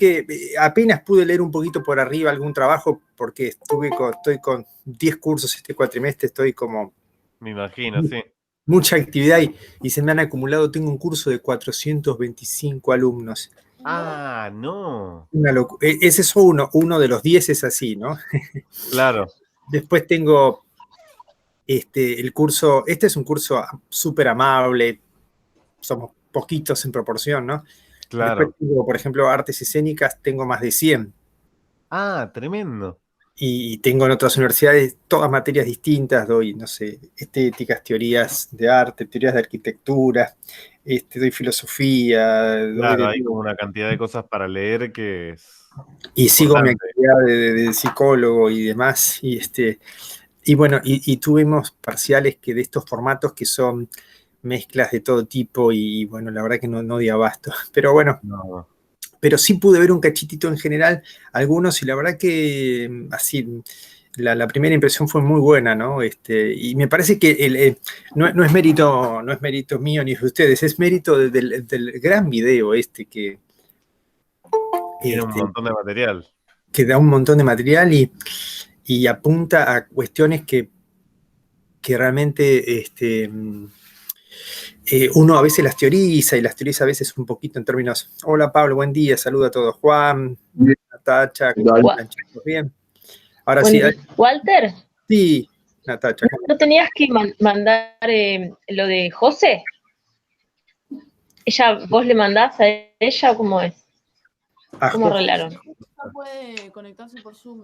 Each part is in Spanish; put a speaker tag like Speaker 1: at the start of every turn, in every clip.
Speaker 1: que apenas pude leer un poquito por arriba algún trabajo porque estoy con 10 cursos este cuatrimestre, estoy como...
Speaker 2: Me imagino, sí.
Speaker 1: Mucha actividad y se me han acumulado, tengo un curso de 425 alumnos.
Speaker 2: Ah, no.
Speaker 1: Ese es uno de los 10 es así, ¿no?
Speaker 2: Claro.
Speaker 1: Después tengo el curso, este es un curso súper amable, somos poquitos en proporción, ¿no?
Speaker 2: Claro.
Speaker 1: Después tengo, por ejemplo, artes escénicas, tengo más de 100.
Speaker 2: Ah, tremendo.
Speaker 1: Y tengo en otras universidades todas materias distintas, doy, no sé, estéticas, teorías de arte, teorías de arquitectura, doy filosofía.
Speaker 2: Claro, hay como una cantidad de cosas para leer que es
Speaker 1: y
Speaker 2: importante.
Speaker 1: sigo mi actividad de psicólogo y demás, y bueno, y tuvimos parciales que de estos formatos que son mezclas de todo tipo, y bueno, la verdad que no di abasto, pero bueno.
Speaker 2: No.
Speaker 1: Pero sí pude ver un cachitito en general, algunos, y la verdad que así, la primera impresión fue muy buena, ¿no? Y me parece que no es mérito mío ni de ustedes, es mérito del gran video que...
Speaker 2: Tiene un montón de material.
Speaker 1: Que da un montón de material y apunta a cuestiones que realmente uno a veces las teoriza, y las teoriza a veces un poquito en términos, hola Pablo, buen día, saluda a todos, Juan, Natacha, bien. Ahora sí.
Speaker 3: Walter.
Speaker 1: Sí, Natacha.
Speaker 3: ¿No tenías que mandar lo de José? ¿Vos le mandás a ella o cómo es? ¿Cómo arreglaron?
Speaker 4: No puede conectarse por Zoom,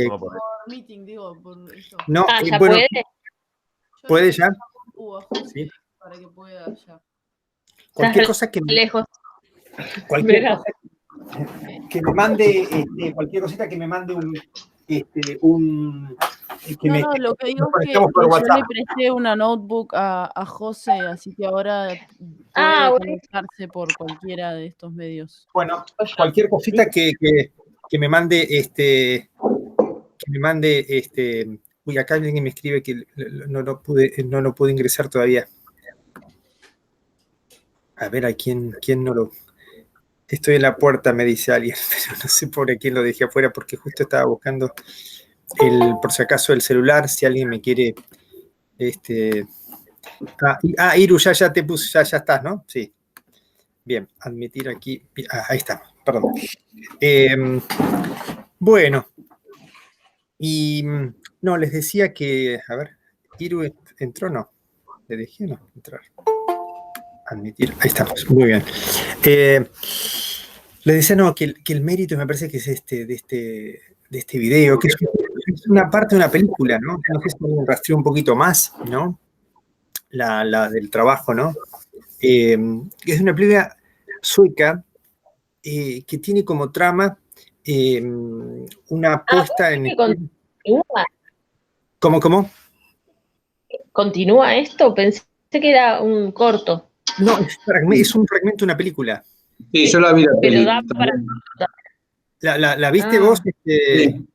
Speaker 4: por meeting, digo, por esto.
Speaker 1: No,
Speaker 3: ¿ya
Speaker 1: bueno,
Speaker 3: puede?
Speaker 1: ¿Puede ya?
Speaker 4: Sí. Para que pueda ya.
Speaker 1: Cualquier cosa que
Speaker 3: lejos.
Speaker 1: Cualquier cosa que me mande, cualquier cosita que me mande
Speaker 4: lo que digo es que yo le presté una notebook a José, así que ahora puede conectarse por cualquiera de estos medios.
Speaker 1: Bueno, cualquier cosita que me mande, uy, acá alguien me escribe que no lo pude ingresar todavía. A ver, a quién no lo... Estoy en la puerta, me dice alguien, pero no sé por quién lo dejé afuera, porque justo estaba buscando por si acaso el celular, si alguien me quiere, Iru, ya te puse, ya estás, ¿no? Sí. Bien, admitir aquí, ahí estamos, perdón. Bueno, y no, les decía que, a ver, Iru entró, no, le dejé no entrar. Admitir, ahí estamos, muy bien. Les decía, no, que el mérito me parece que es de este video, que es una parte de una película, ¿no? No sé si alguien rastreó un poquito más, ¿no? La del trabajo, ¿no? Es una película sueca que tiene como trama una puesta en...
Speaker 3: ¿Continúa?
Speaker 1: ¿Cómo?
Speaker 3: ¿Continúa esto? Pensé que era un corto.
Speaker 1: No, es un fragmento de una película.
Speaker 5: Sí, yo la vi la
Speaker 3: Pero
Speaker 5: película.
Speaker 3: da para...
Speaker 1: ¿La viste vos?
Speaker 5: Sí,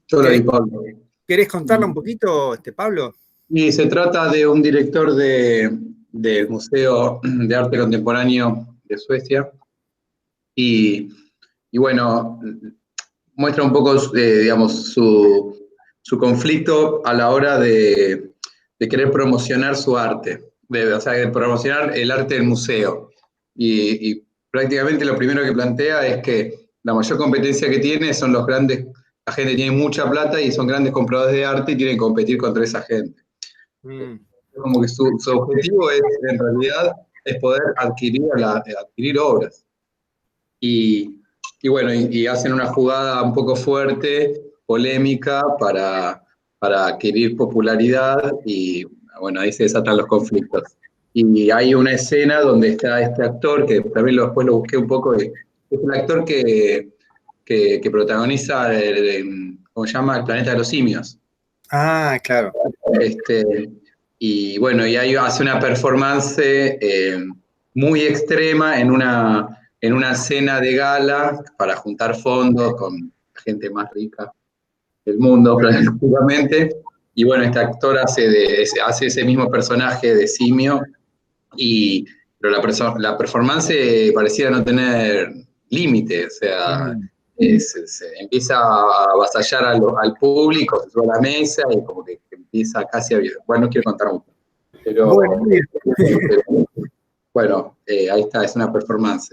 Speaker 5: yo la vi, Pablo.
Speaker 1: ¿Querés contarla un poquito, Pablo?
Speaker 5: Y se trata de un director del Museo de Arte Contemporáneo de Suecia. Y bueno, muestra un poco, digamos, su conflicto a la hora de querer promocionar su arte, o sea, de promocionar el arte del museo. Y prácticamente lo primero que plantea es que la mayor competencia que tiene son los grandes, la gente tiene mucha plata y son grandes compradores de arte y tienen que competir contra esa gente. Como que su objetivo es, en realidad, es poder adquirir obras. Y bueno, y hacen una jugada un poco fuerte, polémica, para adquirir popularidad, y bueno, ahí se desatan los conflictos. Y hay una escena donde está este actor, que también después lo busqué un poco, es el actor que protagoniza, ¿cómo se llama? El planeta de los simios.
Speaker 1: Ah, claro.
Speaker 5: Y bueno, y ahí hace una performance muy extrema en una cena de gala para juntar fondos con la gente más rica del mundo, prácticamente. Y bueno, este actor hace ese mismo personaje de simio y pero la performance parecía no tener límite, o sea, se empieza a avasallar al público, se sube a la mesa y como que empieza casi a... Bueno, no quiero contar mucho, pero bueno, ahí está, es una performance.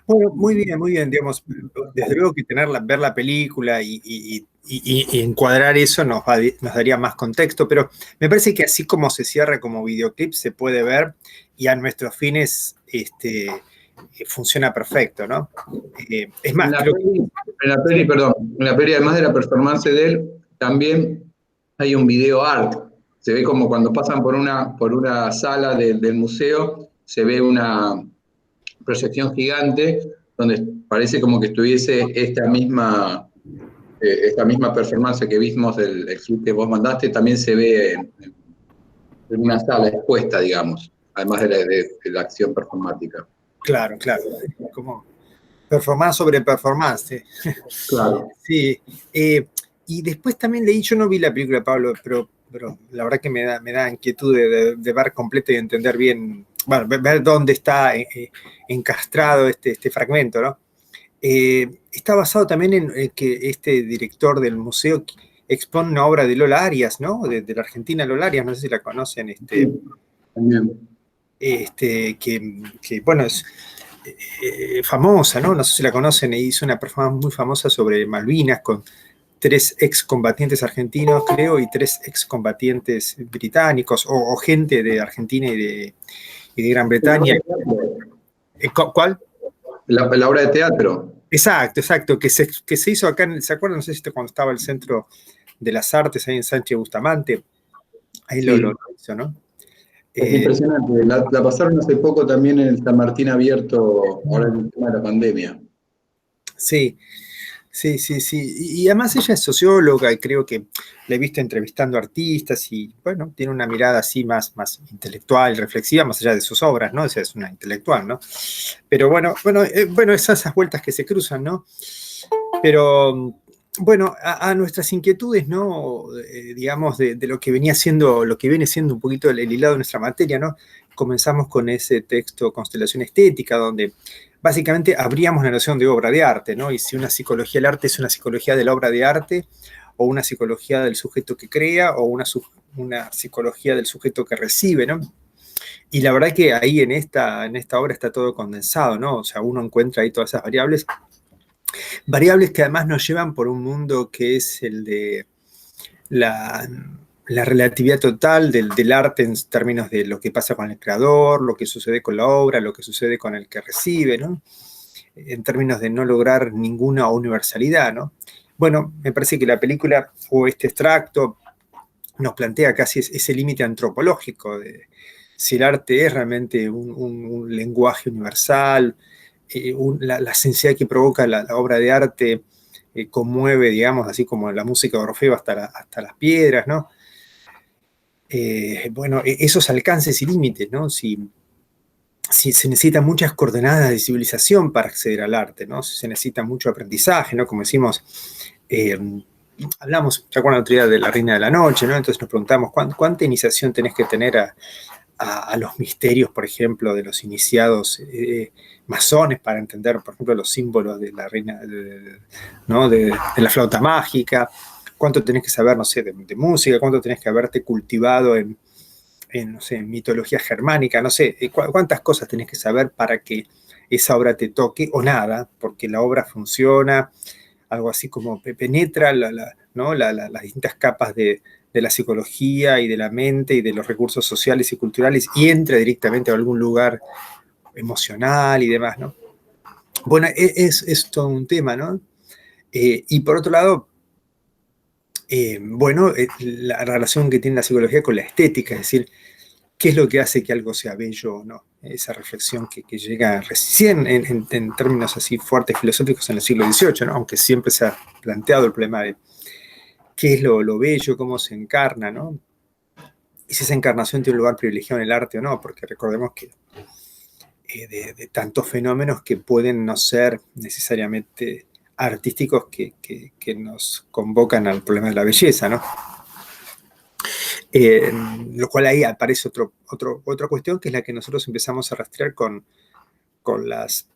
Speaker 1: Bueno, muy bien, digamos, desde luego que ver la película y encuadrar eso nos daría más contexto, pero me parece que así como se cierra como videoclip se puede ver y a nuestros fines funciona perfecto, ¿no? Es más,
Speaker 5: en la peli, además de la performance de él, también hay un video art. Se ve como cuando pasan por una sala del museo, se ve una proyección gigante donde parece como que estuviese esta misma performance que vimos del clip que vos mandaste, también se ve en una sala expuesta, digamos, además de la acción performática.
Speaker 1: Claro, como performance sobre performance.
Speaker 5: Claro.
Speaker 1: Sí, y después también leí, yo no vi la película, Pablo, pero la verdad que me da inquietud de ver completo y entender bien, bueno, ver dónde está encastrado este fragmento, ¿no? Está basado también en que este director del museo expone una obra de Lola Arias, ¿no? De la argentina Lola Arias, no sé si la conocen.
Speaker 5: Sí, también.
Speaker 1: Que bueno, es famosa, ¿no? No sé si la conocen, hizo una performance muy famosa sobre Malvinas con 3 excombatientes argentinos, creo, y 3 excombatientes británicos, o gente de Argentina y de Gran Bretaña. ¿Cuál?
Speaker 5: La obra de teatro.
Speaker 1: Exacto, que se hizo acá, ¿se acuerdan? No sé si cuando estaba el Centro de las Artes, ahí en Sánchez Bustamante, ahí sí. lo hizo, ¿no?
Speaker 5: Es impresionante, la pasaron hace poco también en el San Martín Abierto, ahora en el tema de la pandemia.
Speaker 1: Sí. Y además ella es socióloga y creo que la he visto entrevistando artistas y, bueno, tiene una mirada así más intelectual, reflexiva, más allá de sus obras, ¿no? O sea, es una intelectual, ¿no? Pero bueno, esas vueltas que se cruzan, ¿no? Pero, bueno, a nuestras inquietudes, ¿no? Digamos, de lo que viene siendo un poquito el hilado de nuestra materia, ¿no? Comenzamos con ese texto Constelación Estética, donde básicamente abríamos la noción de obra de arte, ¿no? Y si una psicología del arte es una psicología de la obra de arte, o una psicología del sujeto que crea, o una psicología del sujeto que recibe, ¿no? Y la verdad que ahí en esta obra está todo condensado, ¿no? O sea, uno encuentra ahí todas esas variables que además nos llevan por un mundo que es el de la relatividad total del arte en términos de lo que pasa con el creador, lo que sucede con la obra, lo que sucede con el que recibe, ¿no? En términos de no lograr ninguna universalidad, ¿no? Bueno, me parece que la película o este extracto nos plantea casi ese límite antropológico de si el arte es realmente un lenguaje universal, la sensibilidad que provoca la obra de arte conmueve, digamos, así como la música de Orfeo hasta las piedras, ¿no? Bueno, esos alcances y límites, ¿no? Si se necesitan muchas coordenadas de civilización para acceder al arte, ¿no? Se necesita mucho aprendizaje, ¿no? Como decimos, hablamos, ¿se acuerdan la otro día de la Reina de la Noche, ¿no? Entonces nos preguntamos, ¿cuánta iniciación tenés que tener a los misterios, por ejemplo, de los iniciados masones para entender, por ejemplo, los símbolos de la Reina, ¿no? de la flauta mágica? ¿Cuánto tenés que saber, no sé, de música? ¿Cuánto tenés que haberte cultivado en no sé, en mitología germánica? No sé, ¿cuántas cosas tenés que saber para que esa obra te toque? O nada, porque la obra funciona, algo así como penetra ¿no? las distintas capas de la psicología y de la mente y de los recursos sociales y culturales y entra directamente a algún lugar emocional y demás, ¿no? Bueno, es todo un tema, ¿no? Y por otro lado, bueno, la relación que tiene la psicología con la estética, es decir, ¿qué es lo que hace que algo sea bello o no? Esa reflexión que llega recién en términos así fuertes filosóficos en el siglo XVIII, ¿no? Aunque siempre se ha planteado el problema de qué es lo bello, cómo se encarna, ¿no? Y si esa encarnación tiene un lugar privilegiado en el arte o no, porque recordemos que de tantos fenómenos que pueden no ser necesariamente artísticos que nos convocan al problema de la belleza, ¿no? Lo cual ahí aparece otra cuestión, que es la que nosotros empezamos a rastrear con las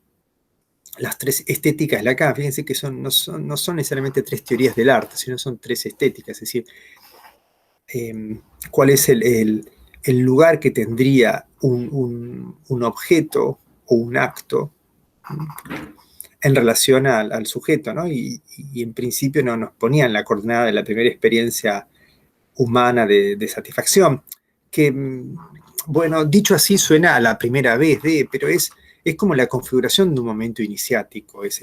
Speaker 1: tres estéticas de Lacan. Fíjense que no son necesariamente tres teorías del arte, sino son tres estéticas. Es decir, cuál es el lugar que tendría un objeto o un acto en relación al sujeto, ¿no? Y en principio no nos ponían la coordenada de la primera experiencia humana de satisfacción, que, bueno, dicho así suena a la primera vez pero es como la configuración de un momento iniciático, es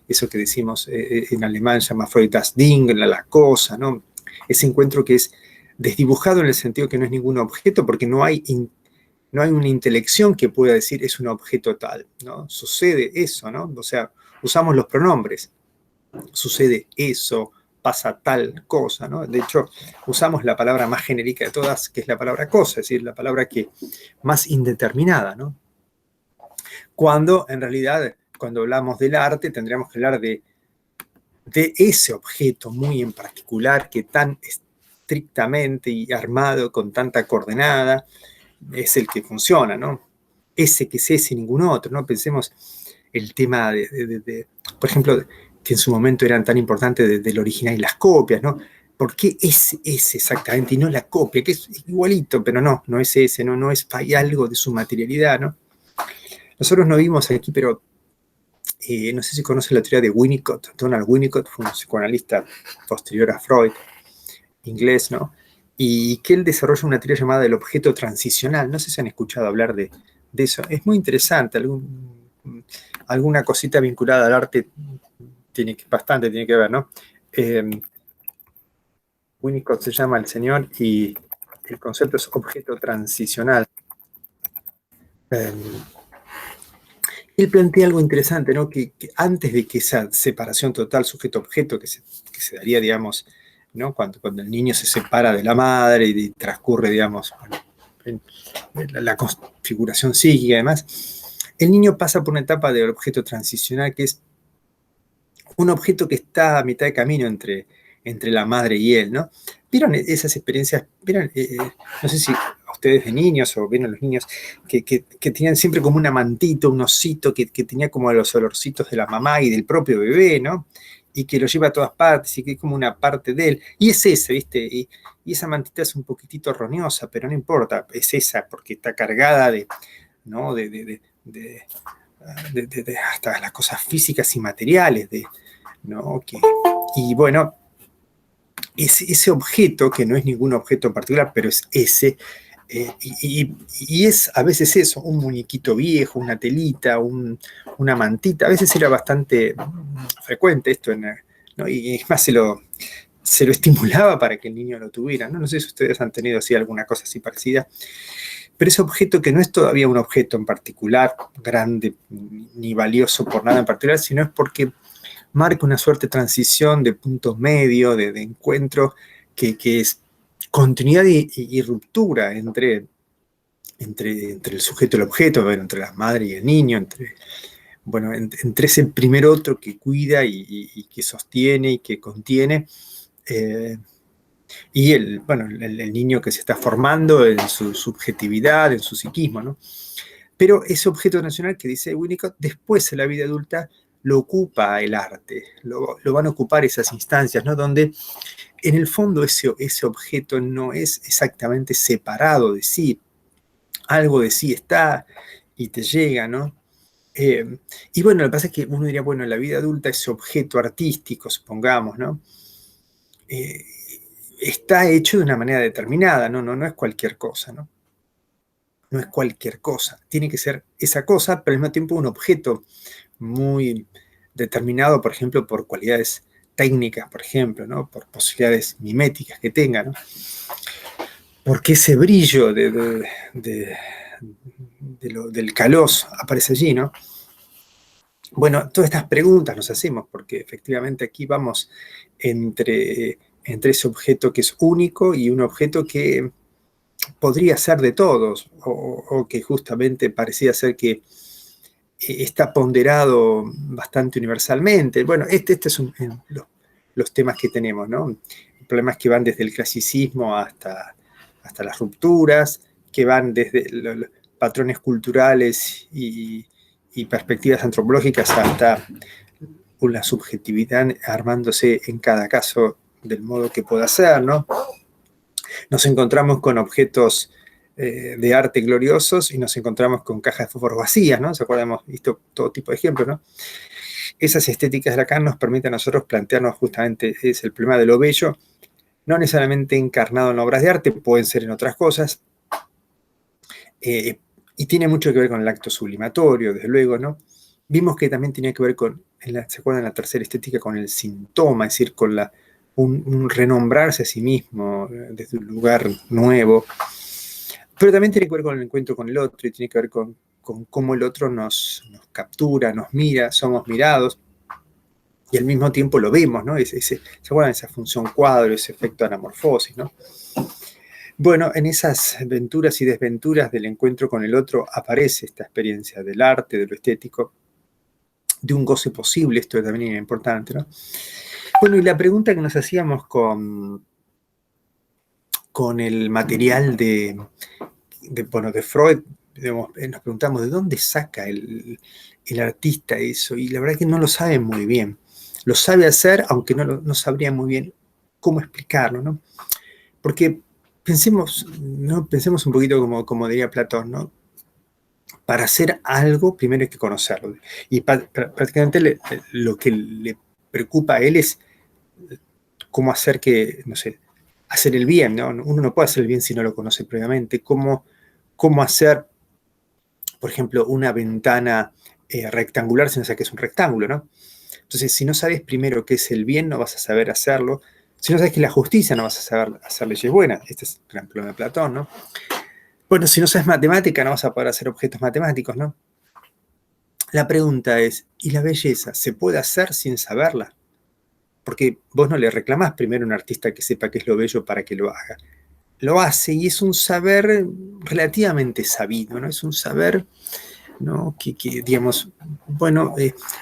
Speaker 1: eso que decimos en alemán, se llama Freud das Ding, la cosa, ¿no? Ese encuentro que es desdibujado en el sentido que no es ningún objeto, porque no hay una intelección que pueda decir es un objeto tal, ¿no? Sucede eso, ¿no? O sea, usamos los pronombres, sucede eso, pasa tal cosa, ¿no? De hecho, usamos la palabra más genérica de todas, que es la palabra cosa, es decir, la palabra que más indeterminada, ¿no? Cuando, en realidad, cuando hablamos del arte, tendríamos que hablar de ese objeto muy en particular que tan estrictamente y armado, con tanta coordenada, es el que funciona, ¿no? Ese que es ese y ningún otro, ¿no? Pensemos el tema por ejemplo, que en su momento eran tan importantes del original y las copias, ¿no? ¿Por qué es exactamente y no la copia? Que es igualito, pero no es ese, no es, hay algo de su materialidad, ¿no? Nosotros no vimos aquí, pero no sé si conocen la teoría de Winnicott. Donald Winnicott fue un psicoanalista posterior a Freud, inglés, ¿no? Y que él desarrolla una teoría llamada el objeto transicional. No sé si han escuchado hablar de eso. Es muy interesante. Alguna cosita vinculada al arte bastante tiene que ver, ¿no? Winnicott se llama el señor y el concepto es objeto transicional. Él plantea algo interesante, ¿no? Que antes de que esa separación total sujeto-objeto que se daría, digamos, ¿no? Cuando el niño se separa de la madre y transcurre, digamos, la configuración psíquica y demás, el niño pasa por una etapa del objeto transicional que es un objeto que está a mitad de camino entre la madre y él, ¿no? ¿Vieron esas experiencias? ¿Vieron, no sé si ustedes de niños o vieron los niños que tenían siempre como una mantita, un osito que tenía como los olorcitos de la mamá y del propio bebé, ¿no? Y que lo lleva a todas partes y que es como una parte de él. Y es ese, ¿viste? Y esa mantita es un poquitito roñosa, pero no importa, es esa porque está cargada ¿no? de hasta las cosas físicas y materiales, ¿no? Y bueno, ese objeto, que no es ningún objeto en particular, pero es ese, y es a veces eso, un muñequito viejo, una telita, una mantita. A veces era bastante frecuente esto, ¿no? Y es más, se lo estimulaba para que el niño lo tuviera, ¿no? No sé si ustedes han tenido así alguna cosa así parecida. Pero ese objeto que no es todavía un objeto en particular, grande, ni valioso por nada en particular, sino es porque marca una suerte de transición de puntos medios, de encuentro, que es continuidad y ruptura entre el sujeto y el objeto, bueno, entre la madre y el niño, entre ese primer otro que cuida y que sostiene y que contiene, y el niño que se está formando en su subjetividad, en su psiquismo, ¿no? Pero ese objeto nacional que dice Winnicott, después en la vida adulta lo ocupa el arte, lo van a ocupar esas instancias, ¿no? Donde en el fondo ese objeto no es exactamente separado de sí, algo de sí está y te llega, ¿no? Y bueno, lo que pasa es que uno diría, bueno, en la vida adulta ese objeto artístico, supongamos, ¿no? Está hecho de una manera determinada, no es cualquier cosa, ¿no? No es cualquier cosa, tiene que ser esa cosa, pero al mismo tiempo un objeto muy determinado, por ejemplo, por cualidades técnicas, por ejemplo, ¿no? Por posibilidades miméticas que tenga, ¿no? Porque ese brillo del caloz aparece allí, ¿no? Bueno, todas estas preguntas nos hacemos porque efectivamente aquí vamos entre ese objeto que es único y un objeto que podría ser de todos o que justamente parecía ser que está ponderado bastante universalmente. Bueno, estos son los temas que tenemos, ¿no? Problemas que van desde el clasicismo hasta hasta las rupturas, que van desde los patrones culturales y perspectivas antropológicas hasta una subjetividad armándose en cada caso del modo que pueda ser, ¿no? Nos encontramos con objetos de arte gloriosos y nos encontramos con cajas de fósforo vacías, ¿no? ¿Se acuerdan? Hemos visto todo tipo de ejemplos, ¿no? Esas estéticas de Lacan nos permiten a nosotros plantearnos justamente es el problema de lo bello, no necesariamente encarnado en obras de arte, pueden ser en otras cosas, y tiene mucho que ver con el acto sublimatorio, desde luego, ¿no? Vimos que también tenía que ver con, ¿se acuerdan? La tercera estética, con el síntoma, es decir, con un renombrarse a sí mismo desde un lugar nuevo, pero también tiene que ver con el encuentro con el otro y tiene que ver con cómo el otro nos captura, nos mira, somos mirados y al mismo tiempo lo vemos, ¿no? ¿Se acuerdan? Esa función cuadro, ese efecto anamorfosis, ¿no? Bueno, en esas venturas y desventuras del encuentro con el otro aparece esta experiencia del arte, de lo estético, de un goce posible, esto también es importante, ¿no? Bueno, y la pregunta que nos hacíamos con el material de Freud, digamos, nos preguntamos de dónde saca el artista eso, y la verdad es que no lo sabe muy bien. Lo sabe hacer, aunque no sabría muy bien cómo explicarlo, ¿no? Porque pensemos un poquito como diría Platón, ¿no? Para hacer algo, primero hay que conocerlo. Y prácticamente lo que le preocupa a él es cómo hacer hacer el bien, ¿no? Uno no puede hacer el bien si no lo conoce previamente. Cómo hacer, por ejemplo, una ventana rectangular si no sabes que es un rectángulo, ¿no? Entonces, si no sabes primero qué es el bien, no vas a saber hacerlo. Si no sabes qué es la justicia, no vas a saber hacer leyes buenas. Este es el gran problema de Platón, ¿no? Bueno, si no sabes matemática, no vas a poder hacer objetos matemáticos, ¿no? La pregunta es, ¿y la belleza se puede hacer sin saberla? Porque vos no le reclamás primero a un artista que sepa qué es lo bello para que lo haga. Lo hace y es un saber relativamente sabido, ¿no? Es un saber, ¿no? que digamos, bueno,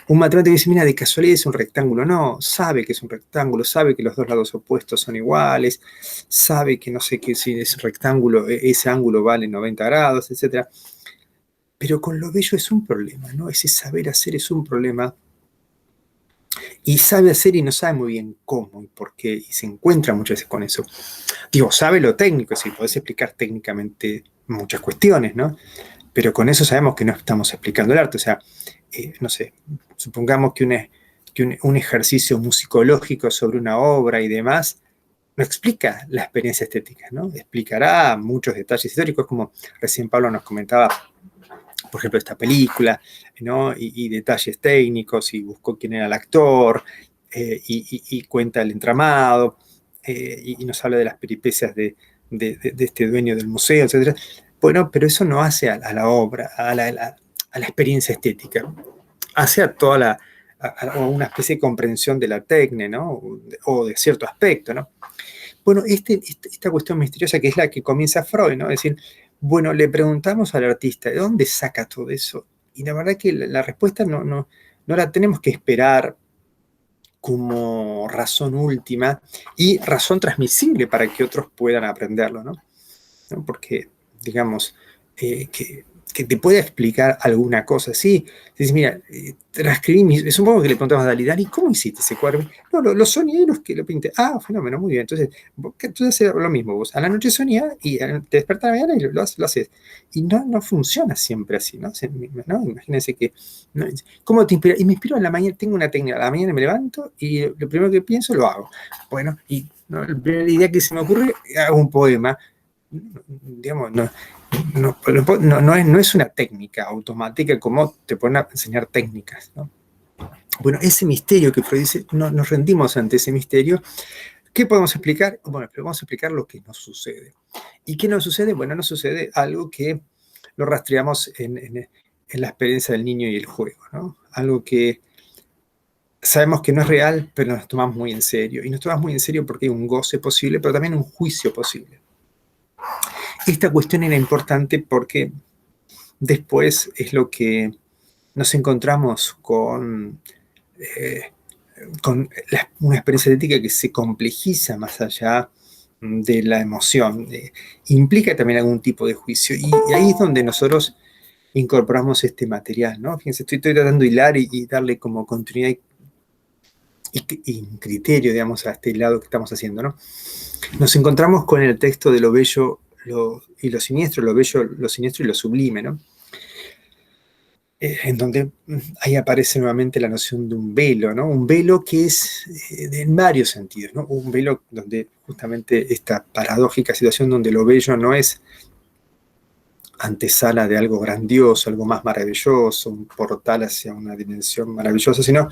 Speaker 1: un matemático dice, mira, de casualidad es un rectángulo. No, sabe que es un rectángulo, sabe que los dos lados opuestos son iguales, sabe que no sé qué, si es un rectángulo, ese ángulo vale 90 grados, etc. Pero con lo bello es un problema, ¿no? Ese saber hacer es un problema. Y sabe hacer y no sabe muy bien cómo y por qué, y se encuentra muchas veces con eso. Digo, sabe lo técnico, sí, podés explicar técnicamente muchas cuestiones, ¿no? Pero con eso sabemos que no estamos explicando el arte. O sea, no sé, supongamos que un ejercicio musicológico sobre una obra y demás no explica la experiencia estética, ¿no? Explicará muchos detalles históricos, como recién Pablo nos comentaba, por ejemplo, esta película, ¿no? Y detalles técnicos, y buscó quién era el actor, y cuenta el entramado, y nos habla de las peripecias de este dueño del museo, etc. Bueno, pero eso no hace a la obra, a la experiencia estética. Hace a toda a una especie de comprensión de la técnica, ¿no? O de cierto aspecto, ¿no? Bueno, esta cuestión misteriosa que es la que comienza Freud, ¿no? Es decir, bueno, le preguntamos al artista, ¿de dónde saca todo eso? Y la verdad que la respuesta no la tenemos que esperar como razón última y razón transmisible para que otros puedan aprenderlo, ¿no? Porque, digamos, que te pueda explicar alguna cosa. Sí, dices, mira, transcribí, supongo que le preguntamos a Dalí, ¿cómo hiciste ese cuadro? No, lo soñé y los que lo pinté. Ah, fenómeno, muy bien. Entonces, tú haces lo mismo vos. A la noche soñás y te despertás a la mañana y lo haces. Y no funciona siempre así, ¿no? ¿No? Imagínense que, ¿no? ¿Cómo te inspira? Y me inspiro a la mañana, tengo una técnica, a la mañana me levanto y lo primero que pienso lo hago. Bueno, y ¿no? La primera idea que se me ocurre, hago un poema. Digamos, no es una técnica automática como te ponen a enseñar técnicas, ¿no? Bueno, ese misterio que Freud dice, nos rendimos ante ese misterio. ¿Qué podemos explicar? Bueno, vamos a explicar lo que nos sucede. ¿Y qué nos sucede? Bueno, nos sucede algo que lo rastreamos en la experiencia del niño y el juego, ¿no? Algo que sabemos que no es real, pero nos tomamos muy en serio. Y nos tomamos muy en serio porque hay un goce posible, pero también un juicio posible. Esta cuestión era importante porque después es lo que nos encontramos con una experiencia ética que se complejiza más allá de la emoción. Implica también algún tipo de juicio. Y ahí es donde nosotros incorporamos este material, ¿no? Fíjense, estoy tratando de hilar y darle como continuidad y un criterio, digamos, a este lado que estamos haciendo, ¿no? Nos encontramos con el texto de lo bello y lo siniestro, lo bello, lo siniestro y lo sublime, ¿no? En donde ahí aparece nuevamente la noción de un velo, ¿no? Un velo que es en varios sentidos, ¿no? Un velo donde justamente esta paradójica situación donde lo bello no es antesala de algo grandioso, algo más maravilloso, un portal hacia una dimensión maravillosa, sino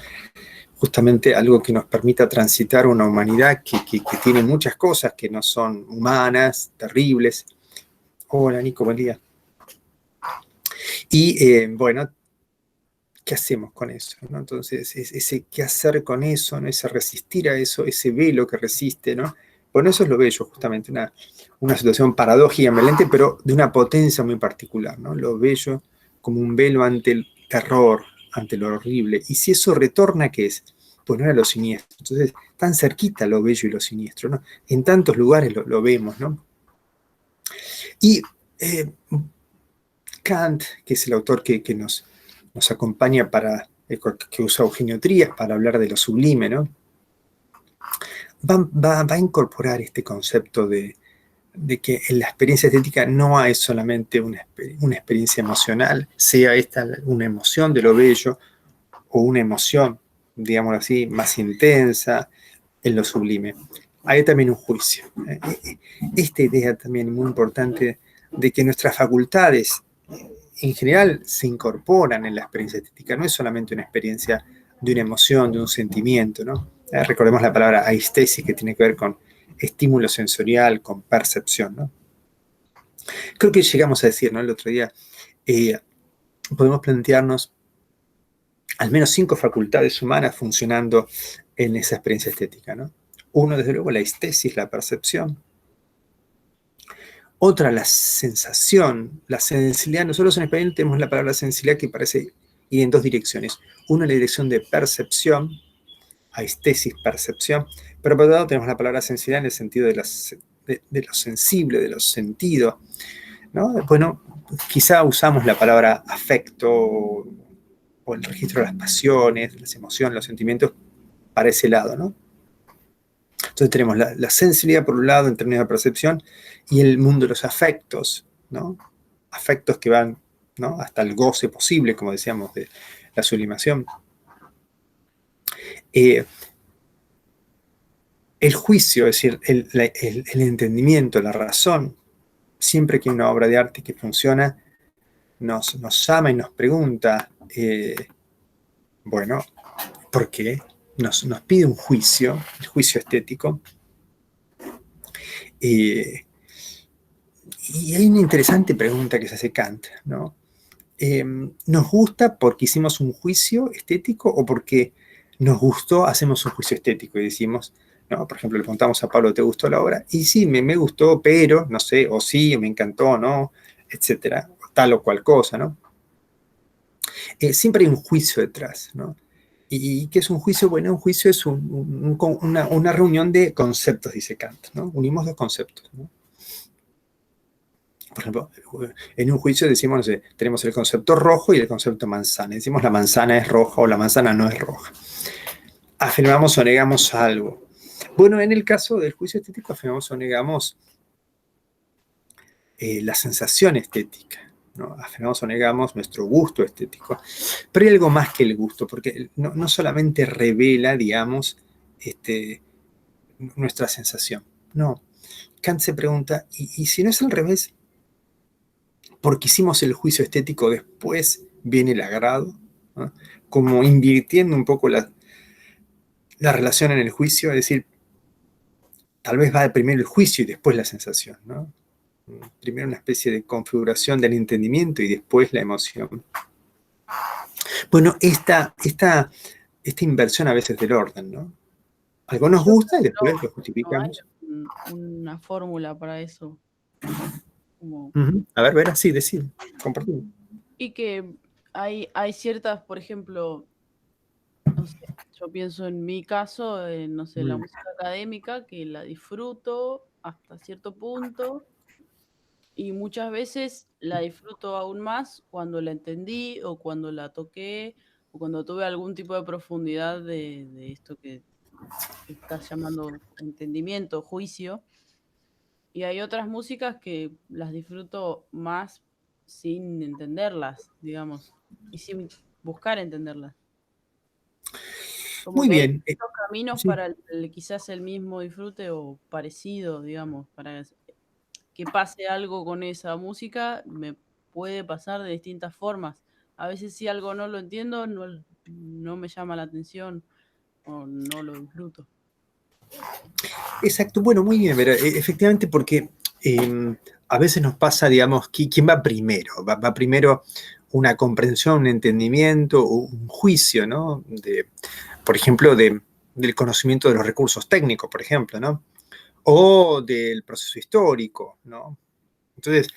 Speaker 1: justamente algo que nos permita transitar una humanidad que tiene muchas cosas que no son humanas, terribles. Hola, Nico, buen día. Y bueno, ¿qué hacemos con eso? ¿No? Entonces, ese qué hacer con eso, ¿no? Ese resistir a eso, ese velo que resiste, ¿no? Bueno, eso es lo bello, justamente, una situación paradójica, ambivalente, pero de una potencia muy particular, ¿no? Lo bello como un velo ante el terror, ante lo horrible. Y si eso retorna, ¿qué es? Pues no era lo siniestro. Entonces, tan cerquita lo bello y lo siniestro, ¿no? En tantos lugares lo vemos, ¿no? Y Kant, que es el autor que nos acompaña que usa Eugenio Trías para hablar de lo sublime, ¿no? Va a incorporar este concepto de que en la experiencia estética no hay solamente una experiencia emocional, sea esta una emoción de lo bello o una emoción, digámoslo así, más intensa en lo sublime. Hay también un juicio. Esta idea también muy importante de que nuestras facultades en general se incorporan en la experiencia estética, no es solamente una experiencia de una emoción, de un sentimiento, ¿no? Recordemos la palabra aistesis, que tiene que ver con estímulo sensorial, con percepción, ¿no? Creo que llegamos a decir, ¿no? El otro día, podemos plantearnos al menos 5 facultades humanas funcionando en esa experiencia estética, ¿no? Uno, desde luego, la aistesis, la percepción. Otra, la sensación, la sensibilidad. Nosotros en español tenemos la palabra sensibilidad que parece ir en 2 direcciones. Una, la dirección de percepción, aistesis, percepción, pero por otro lado tenemos la palabra sensibilidad en el sentido de lo sensible, de los sentidos, ¿no? Bueno, quizá usamos la palabra afecto o el registro de las pasiones, las emociones, los sentimientos para ese lado, ¿no? Entonces tenemos la sensibilidad por un lado en términos de percepción y el mundo de los afectos, ¿no? Afectos que van, ¿no? Hasta el goce posible, como decíamos, de la sublimación. El juicio, es decir, el entendimiento, la razón, siempre que una obra de arte que funciona nos llama y nos pregunta, bueno, ¿por qué? Nos pide un juicio, el juicio estético. Y hay una interesante pregunta que se hace Kant, ¿no? ¿Nos gusta porque hicimos un juicio estético o porque nos gustó, hacemos un juicio estético y decimos, ¿no? Por ejemplo, le preguntamos a Pablo, ¿te gustó la obra? Y sí, me gustó, pero, no sé, o sí, me encantó, ¿no? Etcétera, tal o cual cosa, ¿no? Siempre hay un juicio detrás, ¿no? ¿Y qué es un juicio? Bueno, un juicio es una reunión de conceptos, dice Kant, ¿no? Unimos 2 conceptos, ¿no? Por ejemplo, en un juicio decimos, no sé, tenemos el concepto rojo y el concepto manzana. Decimos la manzana es roja o la manzana no es roja. Afirmamos o negamos algo. Bueno, en el caso del juicio estético, afirmamos o negamos la sensación estética, ¿no? Afirmamos o negamos nuestro gusto estético. Pero hay algo más que el gusto, porque no solamente revela, digamos, nuestra sensación. No. Kant se pregunta, ¿y si no es al revés? Porque hicimos el juicio estético, después viene el agrado, ¿no? Como invirtiendo un poco la relación en el juicio, es decir, tal vez va primero el juicio y después la sensación, ¿no? Primero una especie de configuración del entendimiento y después la emoción. Bueno, esta inversión a veces del orden, ¿no? Algo nos gusta y después lo justificamos.
Speaker 4: No hay una fórmula para eso. Como...
Speaker 1: A ver, Vera, sí, decir, compartir.
Speaker 4: Y que hay ciertas, por ejemplo, no sé, yo pienso en mi caso, no sé, la música académica, que la disfruto hasta cierto punto y muchas veces la disfruto aún más cuando la entendí o cuando la toqué o cuando tuve algún tipo de profundidad de esto que estás llamando entendimiento, juicio. Y hay otras músicas que las disfruto más sin entenderlas, digamos, y sin buscar entenderlas. Como
Speaker 1: Muy
Speaker 4: que hay
Speaker 1: bien.
Speaker 4: distintos caminos
Speaker 1: Sí.
Speaker 4: para quizás el mismo disfrute o parecido, digamos, para que pase algo con esa música, me puede pasar de distintas formas. A veces si algo no lo entiendo, no me llama la atención o no lo disfruto.
Speaker 1: Exacto, bueno, muy bien, pero efectivamente porque a veces nos pasa, digamos, ¿quién va primero? Va primero una comprensión, un entendimiento, un juicio, ¿no? Por ejemplo, del conocimiento de los recursos técnicos, por ejemplo, ¿no? O del proceso histórico, ¿no? Entonces,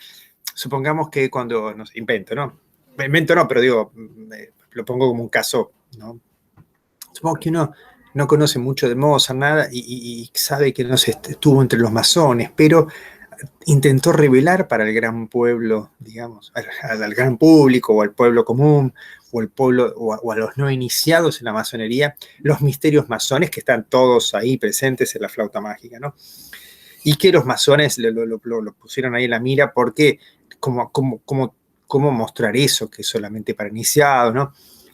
Speaker 1: supongamos que cuando, no sé, invento, pero digo, lo pongo como un caso, ¿no? Supongo que uno no conoce mucho de Mozart, nada, y sabe que no sé, estuvo entre los masones, pero intentó revelar para el gran pueblo, digamos, al gran público o al pueblo común o al pueblo o a los no iniciados en la masonería, los misterios masones que están todos ahí presentes en la flauta mágica, ¿no? Y que los masones lo pusieron ahí en la mira porque cómo mostrar eso, que es solamente para iniciados, ¿no?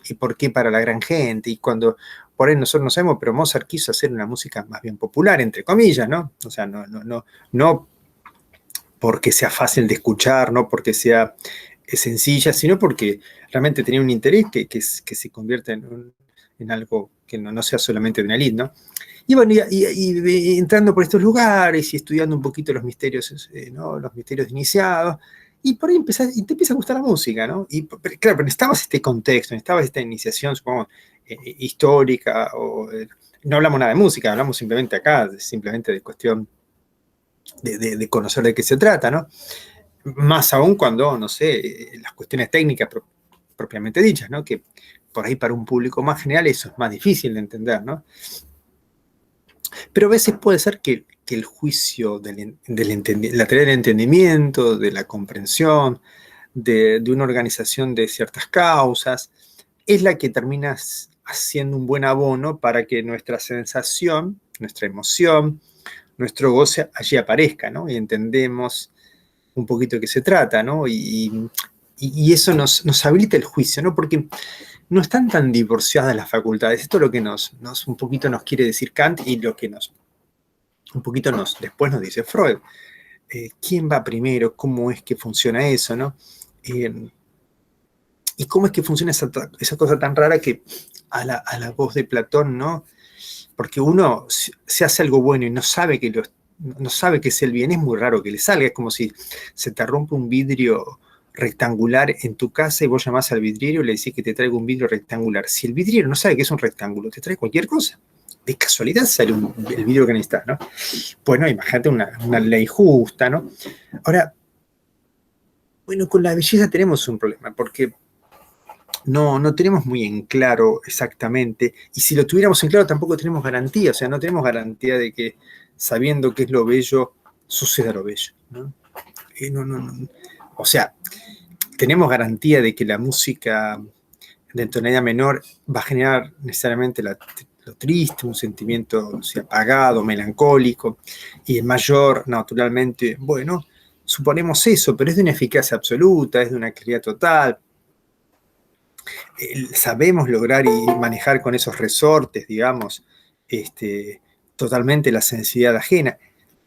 Speaker 1: Y por qué para la gran gente. Y cuando, por ahí nosotros no sabemos, pero Mozart quiso hacer una música más bien popular, entre comillas, ¿no? O sea, no porque sea fácil de escuchar, no porque sea sencilla, sino porque realmente tenía un interés que se convierta en algo que no sea solamente de una elite, ¿no? Y bueno, y entrando por estos lugares y estudiando un poquito los misterios, ¿no? Los misterios iniciados, y por ahí te empieza a gustar la música, ¿no? Y claro, pero necesitabas este contexto, necesitabas esta iniciación, supongo, histórica, no hablamos nada de música, hablamos simplemente acá, simplemente de cuestión de conocer de qué se trata, ¿no? Más aún cuando, no sé, las cuestiones técnicas propiamente dichas, ¿no? Que por ahí para un público más general eso es más difícil de entender, ¿no? Pero a veces puede ser que el juicio la teoría del entendimiento, de la comprensión, de una organización de ciertas causas, es la que termina haciendo un buen abono para que nuestra sensación, nuestra emoción, nuestro goce allí aparezca, ¿no? Y entendemos un poquito de qué se trata, ¿no? Y eso nos habilita el juicio, ¿no? Porque no están tan divorciadas las facultades. Esto es lo que un poquito nos quiere decir Kant y lo que un poquito después nos dice Freud. ¿Quién va primero? ¿Cómo es que funciona eso, no? ¿Y cómo es que funciona esa cosa tan rara que a la voz de Platón, ¿no? Porque uno se hace algo bueno y no sabe que es el bien, es muy raro que le salga. Es como si se te rompe un vidrio rectangular en tu casa y vos llamás al vidriero y le decís que te traiga un vidrio rectangular. Si el vidriero no sabe que es un rectángulo, te trae cualquier cosa. De casualidad sale el vidrio que necesitas, ¿no? Bueno, imagínate una ley justa, ¿no? Ahora, bueno, con la belleza tenemos un problema, porque no tenemos muy en claro exactamente, y si lo tuviéramos en claro tampoco tenemos garantía, o sea, no tenemos garantía de que sabiendo qué es lo bello, suceda lo bello, ¿no? O sea, tenemos garantía de que la música de tonalidad menor va a generar necesariamente lo triste, un sentimiento, o sea, apagado, melancólico, y el mayor, naturalmente, bueno, suponemos eso, pero es de una eficacia absoluta, es de una claridad total. Sabemos lograr y manejar con esos resortes, digamos, totalmente la sensibilidad ajena.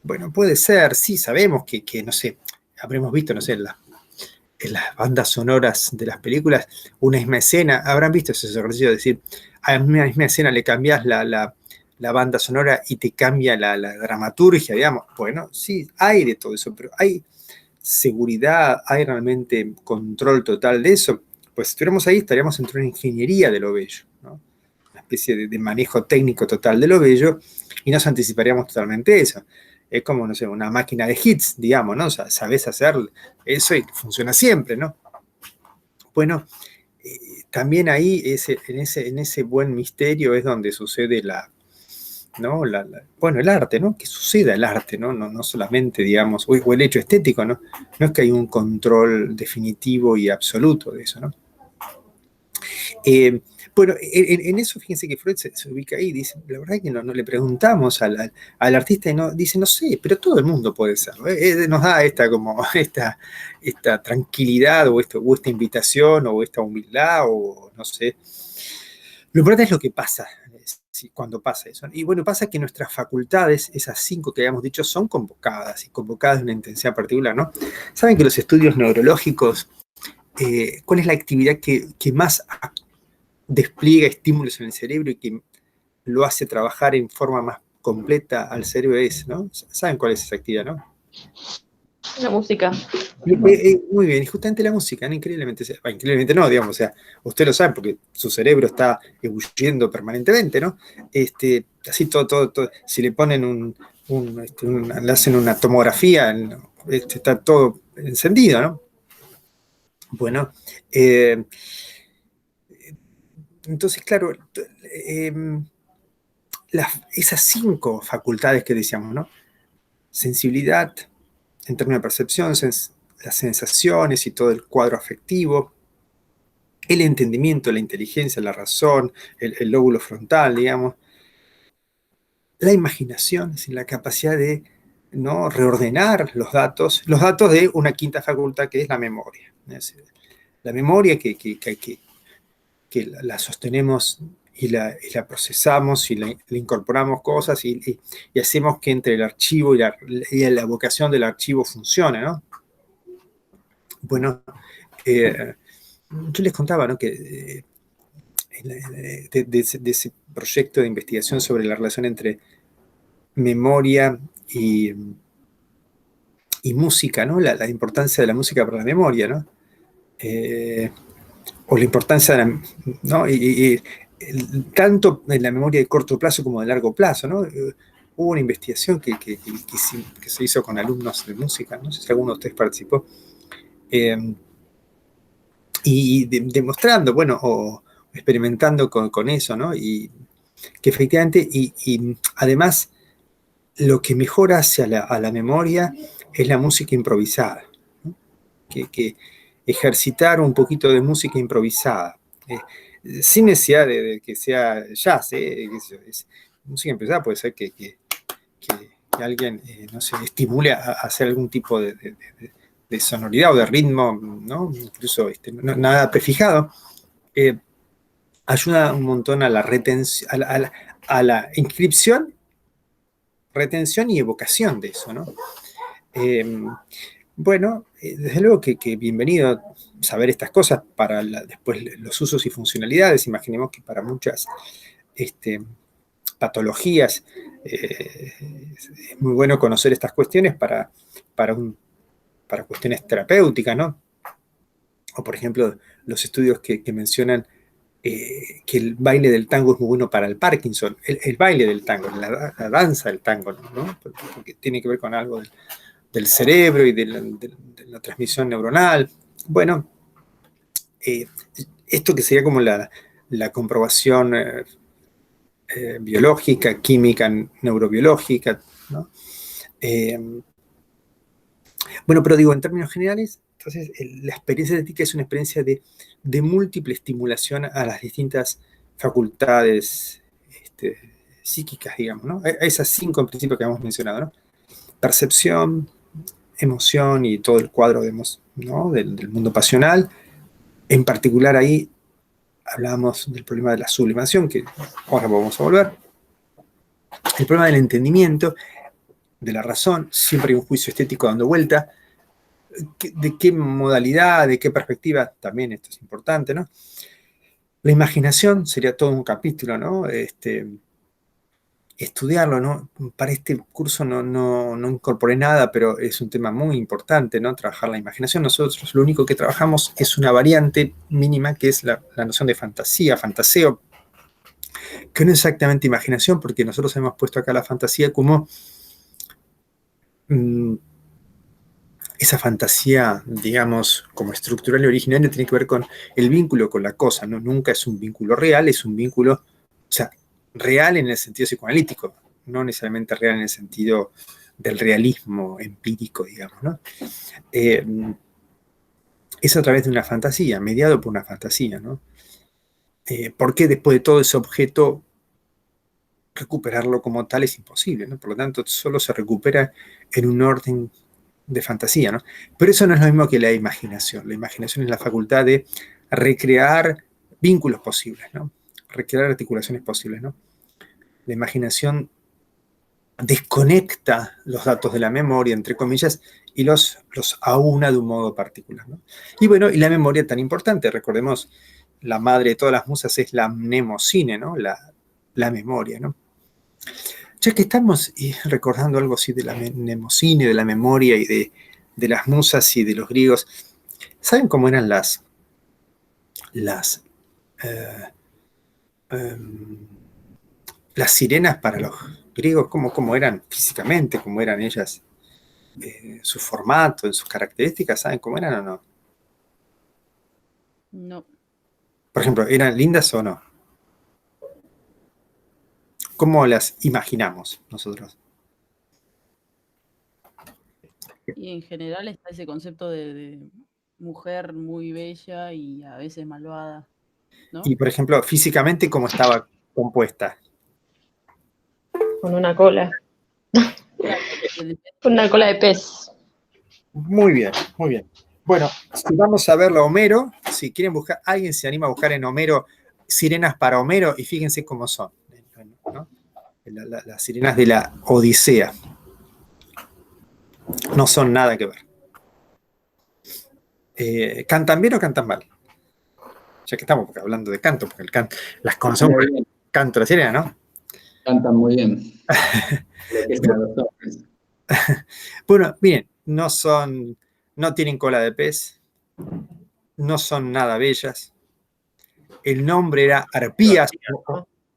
Speaker 1: Bueno, puede ser, sí, sabemos que no sé, habremos visto, no sé, en las bandas sonoras de las películas, una misma escena, habrán visto ese ejercicio de decir, a una misma escena le cambias la banda sonora y te cambia la dramaturgia, digamos. Bueno, sí, hay de todo eso, pero hay seguridad, hay realmente control total de eso. Pues si estuviéramos ahí, estaríamos entre una ingeniería de lo bello, ¿no? Una especie de manejo técnico total de lo bello, y nos anticiparíamos totalmente eso. Es como, no sé, una máquina de hits, digamos, ¿no? O sea, sabes hacer eso y funciona siempre, ¿no? Bueno, también ahí, en ese buen misterio es donde sucede ¿no? Bueno, el arte, ¿no? Que suceda el arte, ¿no? No solamente, digamos, o el hecho estético, ¿no? No es que hay un control definitivo y absoluto de eso, ¿no? Bueno, en eso fíjense que Freud se ubica ahí, dice, la verdad es que no le preguntamos al artista y dice, no sé, pero todo el mundo puede serlo. Nos da esta tranquilidad o esta invitación o esta humildad o no sé. Lo importante es lo que pasa cuando pasa eso. Y bueno, pasa que nuestras facultades, esas 5 que habíamos dicho, son convocadas y convocadas de una intensidad particular, ¿no? Saben que los estudios neurológicos, ¿cuál es la actividad que más despliega estímulos en el cerebro y que lo hace trabajar en forma más completa al cerebro? ¿No? ¿Saben cuál es esa actividad, no?
Speaker 3: La música.
Speaker 1: Muy bien, y justamente la música, ¿no? Increíblemente no, digamos, o sea, ustedes lo saben porque su cerebro está ebulliendo permanentemente, ¿no? Así todo, si le ponen le hacen una tomografía, está todo encendido, ¿no? Bueno, entonces, claro, esas 5 facultades que decíamos, ¿no? Sensibilidad, en términos de percepción, las sensaciones y todo el cuadro afectivo, el entendimiento, la inteligencia, la razón, el lóbulo frontal, digamos, la imaginación, es decir, la capacidad de, ¿no?, reordenar los datos de una 5ª facultad que es la memoria. Es decir, la memoria que la sostenemos y la procesamos y le incorporamos cosas y hacemos que entre el archivo y la evocación del archivo funcione, ¿no? Bueno, yo les contaba, ¿no?, que de ese proyecto de investigación sobre la relación entre memoria y música, ¿no? La importancia de la música para la memoria, ¿no? O la importancia de ¿no? Tanto en la memoria de corto plazo como de largo plazo, ¿no? Hubo una investigación que se hizo con alumnos de música, no sé si alguno de ustedes participó, y demostrando, bueno, o experimentando con eso, ¿no? Y que efectivamente, y además, lo que mejora hacia a la memoria es la música improvisada, ¿no? Que ejercitar un poquito de música improvisada, sin necesidad de que sea jazz, música improvisada puede ser que alguien, no sé, estimule a hacer algún tipo de sonoridad o de ritmo, ¿no? Incluso nada prefijado, ayuda un montón a la retención, a la inscripción, retención y evocación de eso, ¿no? Bueno, desde luego que bienvenido saber estas cosas para después los usos y funcionalidades. Imaginemos que para muchas patologías es muy bueno conocer estas cuestiones para cuestiones terapéuticas, ¿no? O por ejemplo, los estudios que mencionan que el baile del tango es muy bueno para el Parkinson. El baile del tango, la danza del tango, ¿no? Porque tiene que ver con algo del cerebro y de la transmisión neuronal. Bueno, esto que sería como la comprobación biológica, química, neurobiológica, ¿no? Bueno, pero digo, en términos generales, entonces la experiencia estética es una experiencia de múltiple estimulación a las distintas facultades psíquicas, digamos, ¿no? A esas 5 en principio que hemos mencionado, ¿no? Percepción, emoción y todo el cuadro, ¿no?, del mundo pasional. En particular ahí hablábamos del problema de la sublimación, que ahora vamos a volver. El problema del entendimiento, de la razón, siempre hay un juicio estético dando vuelta. ¿De qué modalidad, de qué perspectiva? También esto es importante, ¿no? La imaginación sería todo un capítulo, ¿no? Estudiarlo, ¿no? Para este curso no incorporé nada, pero es un tema muy importante, ¿no? Trabajar la imaginación. Nosotros lo único que trabajamos es una variante mínima, que es la noción de fantasía, fantaseo, que no es exactamente imaginación, porque nosotros hemos puesto acá la fantasía como esa fantasía, digamos, como estructural y originaria, tiene que ver con el vínculo con la cosa, ¿no? Nunca es un vínculo real, es un vínculo, o sea, real en el sentido psicoanalítico, no necesariamente real en el sentido del realismo empírico, digamos, ¿no? Es a través de una fantasía, mediado por una fantasía, ¿no? Porque después de todo ese objeto, recuperarlo como tal es imposible, ¿no? Por lo tanto, solo se recupera en un orden de fantasía, ¿no? Pero eso no es lo mismo que la imaginación. La imaginación es la facultad de recrear vínculos posibles, ¿no? Recrear articulaciones posibles, ¿no? La imaginación desconecta los datos de la memoria, entre comillas, y los aúna de un modo particular, ¿no? Y bueno, y la memoria tan importante, recordemos, la madre de todas las musas es la mnemosine, ¿no? La memoria, ¿no? Ya que estamos recordando algo así de la mnemosine, de la memoria y de las musas y de los griegos, ¿saben cómo eran las sirenas para los griegos? ¿Cómo eran físicamente? ¿Cómo eran ellas? Su formato, en sus características, ¿saben cómo eran o no?
Speaker 4: No.
Speaker 1: Por ejemplo, ¿eran lindas o no? ¿Cómo las imaginamos nosotros?
Speaker 4: Y en general está ese concepto de mujer muy bella y a veces malvada, ¿no?
Speaker 1: Y, por ejemplo, físicamente, ¿cómo estaba compuesta?
Speaker 3: Con una cola. Con una cola de pez.
Speaker 1: Muy bien, muy bien. Bueno, si vamos a verlo, Homero, si quieren buscar, alguien se anima a buscar en Homero sirenas para Homero y fíjense cómo son, ¿no? Las sirenas de la Odisea. No son nada que ver. ¿Cantan bien o cantan mal? Ya que estamos hablando de canto, porque las conocemos por el canto de la sirena, ¿no?
Speaker 5: Cantan muy bien.
Speaker 1: Bueno, miren, no tienen cola de pez, no son nada bellas. El nombre era Arpías,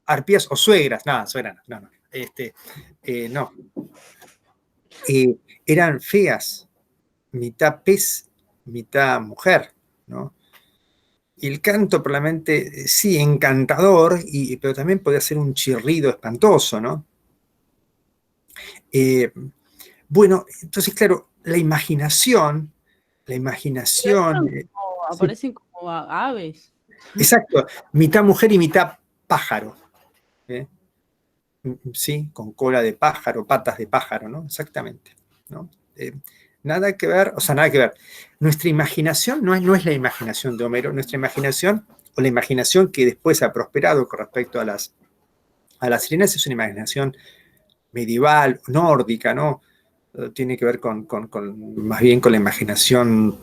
Speaker 1: Arpías o suegras, nada, suegras, no. No. Eran feas, mitad pez, mitad mujer, ¿no? Y el canto probablemente, sí, encantador, pero también podía ser un chirrido espantoso, ¿no? Bueno, entonces, claro, la imaginación.
Speaker 4: Aparecen como aves.
Speaker 1: Exacto, mitad mujer y mitad pájaro. Sí, con cola de pájaro, patas de pájaro, ¿no? Exactamente, ¿no? Nada que ver, o sea, nada que ver. Nuestra imaginación no es la imaginación de Homero, nuestra imaginación, o la imaginación que después ha prosperado con respecto a las sirenas, es una imaginación medieval, nórdica, ¿no? Tiene que ver más bien con la imaginación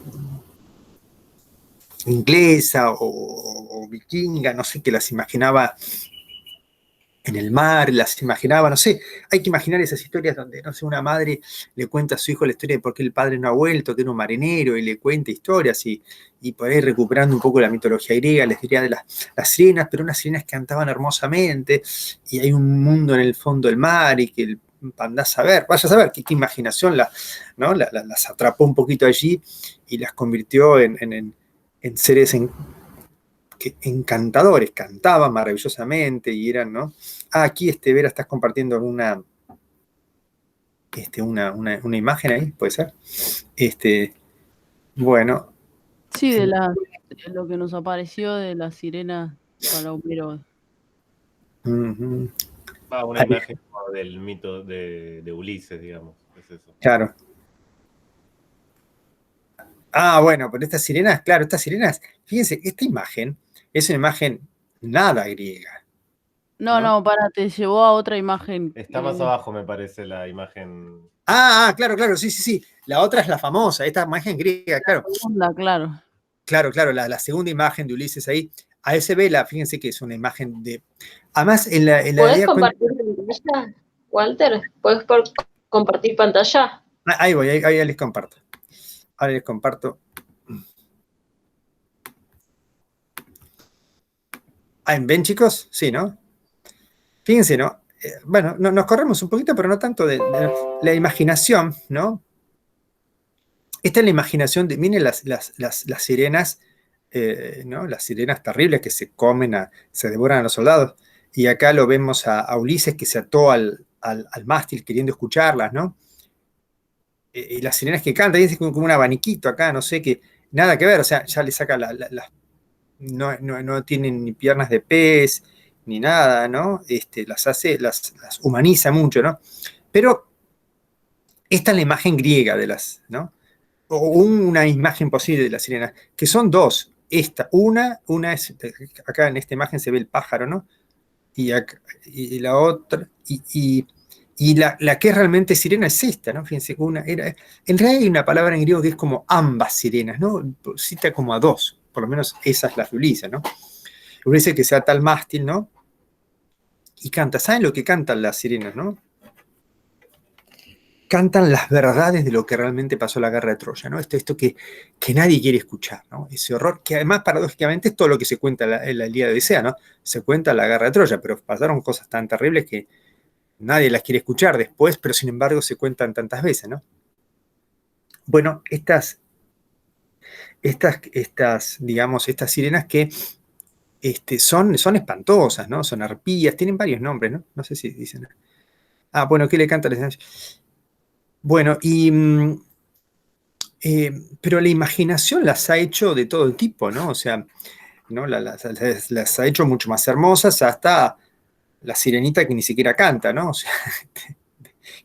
Speaker 1: inglesa o vikinga, no sé, que las imaginaba en el mar, las imaginaba, no sé, hay que imaginar esas historias donde, no sé, una madre le cuenta a su hijo la historia de por qué el padre no ha vuelto, que era un marinero, y le cuenta historias, y por ahí recuperando un poco la mitología griega, les diría de las sirenas, pero unas sirenas que cantaban hermosamente, y hay un mundo en el fondo del mar, y que andás a ver, vaya a saber qué imaginación las atrapó un poquito allí, y las convirtió en seres encantadores, cantaban maravillosamente y eran, ¿no? Aquí, Vera, estás compartiendo una imagen ahí, ¿puede ser? Bueno.
Speaker 4: Sí, de lo que nos apareció de la sirena para Homero.
Speaker 1: Una
Speaker 2: imagen del mito de Ulises, digamos. Es eso.
Speaker 1: Claro. Bueno, pero estas sirenas, fíjense, esta imagen es una imagen nada griega.
Speaker 4: No, te llevó a otra imagen.
Speaker 2: Está más abajo, me parece, la imagen.
Speaker 1: Claro, sí. La otra es la famosa, esta imagen griega, claro.
Speaker 4: La segunda, claro.
Speaker 1: Claro, la segunda imagen de Ulises ahí. Ahí se ve fíjense que es una imagen de. Además, en la
Speaker 3: ¿Puedes compartir pantalla, Walter? ¿Puedes compartir pantalla?
Speaker 1: Ahí voy, ahí les comparto. Ahora les comparto. ¿Ven, chicos? Sí, ¿no? Fíjense, ¿no? Bueno, nos corremos un poquito, pero no tanto de la imaginación, ¿no? Esta es la imaginación de, miren las sirenas, ¿no? Las sirenas terribles que se comen, se devoran a los soldados. Y acá lo vemos a Ulises que se ató al al mástil queriendo escucharlas, ¿no? Y las sirenas que cantan, y es como un abaniquito acá, no sé, que nada que ver, o sea, ya le saca no tienen ni piernas de pez, ni nada, ¿no? Las humaniza mucho, ¿no? Pero esta es la imagen griega de las, ¿no? O una imagen posible de las sirenas, que son dos. Una es, acá en esta imagen se ve el pájaro, ¿no? Y la otra, y la que es realmente sirena es esta, ¿no? Fíjense, en realidad hay una palabra en griego que es como ambas sirenas, ¿no? Cita como a dos, por lo menos esas las de Ulises, ¿no? Ulises que se ata al mástil, ¿no? Y canta, ¿saben lo que cantan las sirenas, no? Cantan las verdades de lo que realmente pasó en la guerra de Troya, ¿no? Esto que nadie quiere escuchar, ¿no? Ese horror, que además paradójicamente es todo lo que se cuenta en la Ilíada de Odisea, ¿no? Se cuenta la guerra de Troya, pero pasaron cosas tan terribles que nadie las quiere escuchar después, pero sin embargo se cuentan tantas veces, ¿no? Bueno, estas sirenas que son espantosas, ¿no? Son arpías, tienen varios nombres, ¿no? No sé si dicen. Ah, bueno, ¿qué le canta la sirena? Bueno, pero la imaginación las ha hecho de todo tipo, ¿no? O sea, ¿no? Las ha hecho mucho más hermosas hasta la sirenita que ni siquiera canta, ¿no? O sea,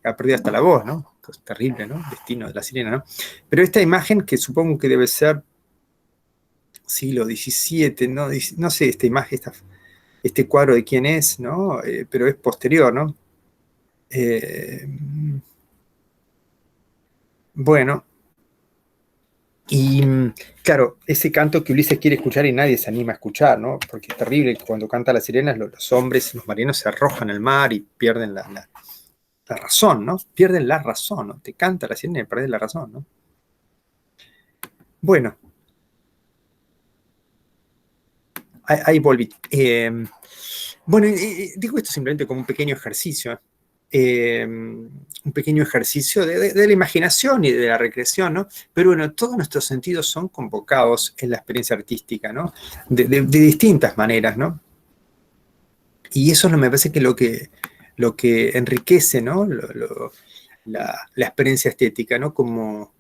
Speaker 1: ha perdido hasta la voz, ¿no? Es terrible, ¿no? El destino de la sirena, ¿no? Pero esta imagen que supongo que debe ser siglo XVII, ¿no? No sé, esta imagen, este cuadro de quién es, ¿no? Pero es posterior, ¿no? Bueno, y claro, ese canto que Ulises quiere escuchar y nadie se anima a escuchar, ¿no? Porque es terrible, cuando canta las sirenas, los hombres, los marinos se arrojan al mar y pierden la razón, ¿no? Pierden la razón, ¿no? Te canta la sirena y pierdes la razón, ¿no? Bueno, ahí volví. Bueno, digo esto simplemente como un pequeño ejercicio, de la imaginación y de la recreación, ¿no? Pero bueno, todos nuestros sentidos son convocados en la experiencia artística, ¿no? De distintas maneras, ¿no? Y eso me parece que lo que enriquece, ¿no? La experiencia estética, ¿no? Como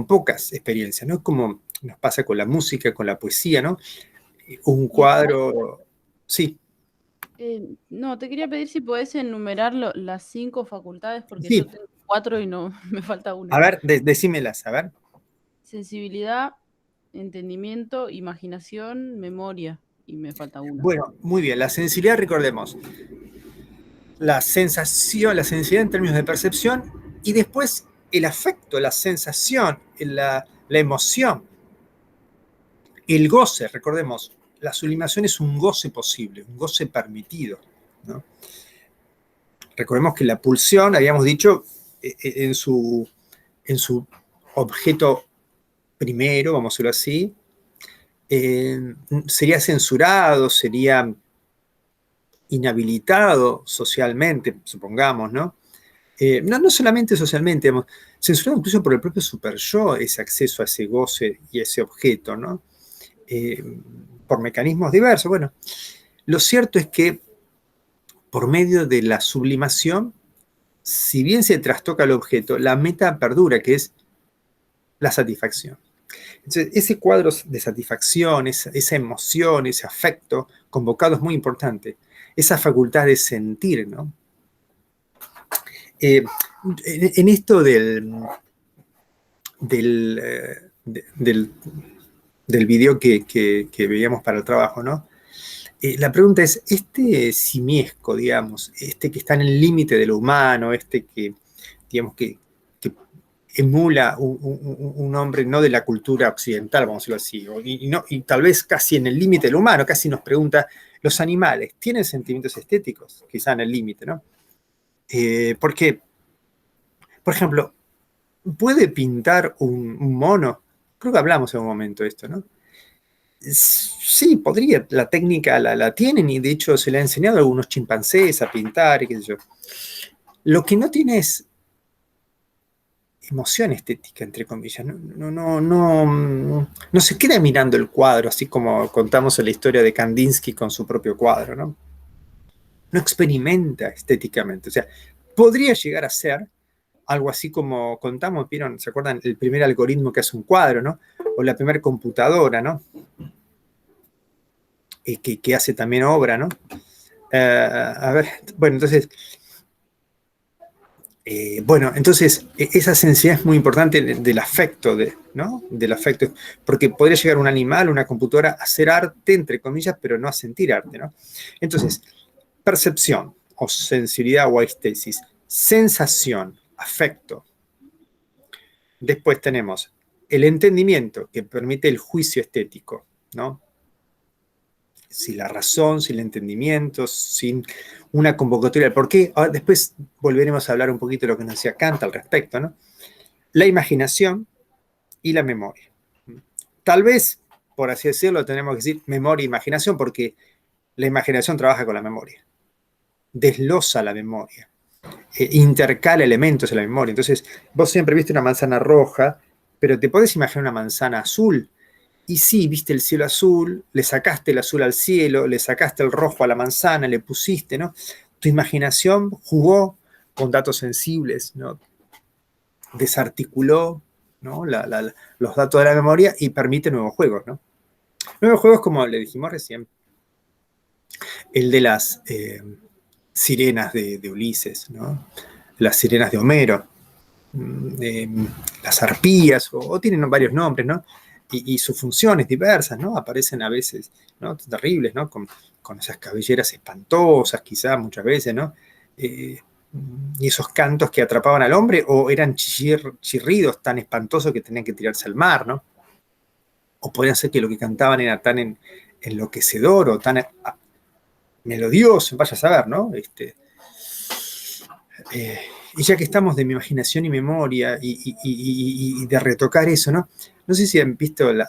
Speaker 1: pocas experiencias, ¿no? Como nos pasa con la música, con la poesía, ¿no? Un cuadro, sí.
Speaker 4: No, te quería pedir si podés enumerar las 5 facultades, porque
Speaker 1: Sí.
Speaker 4: yo tengo 4 y no me falta una.
Speaker 1: A ver, decímelas, a ver.
Speaker 4: Sensibilidad, entendimiento, imaginación, memoria, y me falta una.
Speaker 1: Bueno, muy bien. La sensibilidad, recordemos. La sensibilidad en términos de percepción, y después el afecto, la sensación, la emoción, el goce, recordemos. La sublimación es un goce posible, un goce permitido, ¿no? Recordemos que la pulsión, habíamos dicho, en su objeto primero, vamos a decirlo así, sería censurado, sería inhabilitado socialmente, supongamos, ¿no? No solamente socialmente, digamos, censurado incluso por el propio super-yo, ese acceso a ese goce y ese objeto, ¿no? Por mecanismos diversos. Bueno, lo cierto es que por medio de la sublimación, si bien se trastoca el objeto, la meta perdura, que es la satisfacción. Entonces, ese cuadro de satisfacción, esa emoción, ese afecto convocado es muy importante. Esa facultad de sentir, ¿no? En esto del video que veíamos para el trabajo, ¿no? La pregunta es, este simiesco, digamos, que está en el límite de lo humano, digamos, que emula un hombre no de la cultura occidental, vamos a decirlo así, y tal vez casi en el límite de lo humano, casi nos pregunta, ¿los animales tienen sentimientos estéticos? Quizá en el límite, ¿no? Porque, por ejemplo, ¿puede pintar un mono? Creo que hablamos en un momento de esto, ¿no? Sí, podría, la técnica la tienen y de hecho se le ha enseñado a algunos chimpancés a pintar y qué sé yo. Lo que no tiene es emoción estética, entre comillas. No se queda mirando el cuadro, así como contamos en la historia de Kandinsky con su propio cuadro, ¿no? no experimenta estéticamente. O sea, podría llegar a ser algo así como contamos, ¿vieron? ¿Se acuerdan? El primer algoritmo que hace un cuadro, ¿no? O la primera computadora, ¿no? Que hace también obra, ¿no? A ver, bueno, entonces, esa sensibilidad es muy importante del afecto, ¿no? Del afecto, porque podría llegar un animal, una computadora, a hacer arte, entre comillas, pero no a sentir arte, ¿no? Entonces, percepción o sensibilidad o estesis, sensación, afecto. Después tenemos el entendimiento, que permite el juicio estético, ¿no? Sin la razón, sin el entendimiento, sin una convocatoria del por qué. Ahora, después volveremos a hablar un poquito de lo que nos decía Kant al respecto, ¿no? La imaginación y la memoria. Tal vez, por así decirlo, tenemos que decir memoria e imaginación, porque la imaginación trabaja con la memoria, desglosa la memoria, intercala elementos en la memoria. Entonces, vos siempre viste una manzana roja, pero te podés imaginar una manzana azul. Y sí, viste el cielo azul, le sacaste el azul al cielo, le sacaste el rojo a la manzana, le pusiste, ¿no? Tu imaginación jugó con datos sensibles, ¿no? Desarticuló, ¿no? Los datos de la memoria y permite nuevos juegos, ¿no? Nuevos juegos, como le dijimos recién, el de las sirenas de Ulises, ¿no? Las sirenas de Homero, las arpías, o tienen varios nombres, ¿no? Y sus funciones diversas, ¿no? Aparecen a veces, ¿no? Terribles, ¿no? Con esas cabelleras espantosas, quizás muchas veces, ¿no? Y esos cantos que atrapaban al hombre, o eran chirridos tan espantosos que tenían que tirarse al mar, ¿no? O podrían ser que lo que cantaban era tan enloquecedor o tan melodioso, vaya a saber, ¿no? Y ya que estamos de mi imaginación y memoria y de retocar eso, ¿no? No sé si han visto la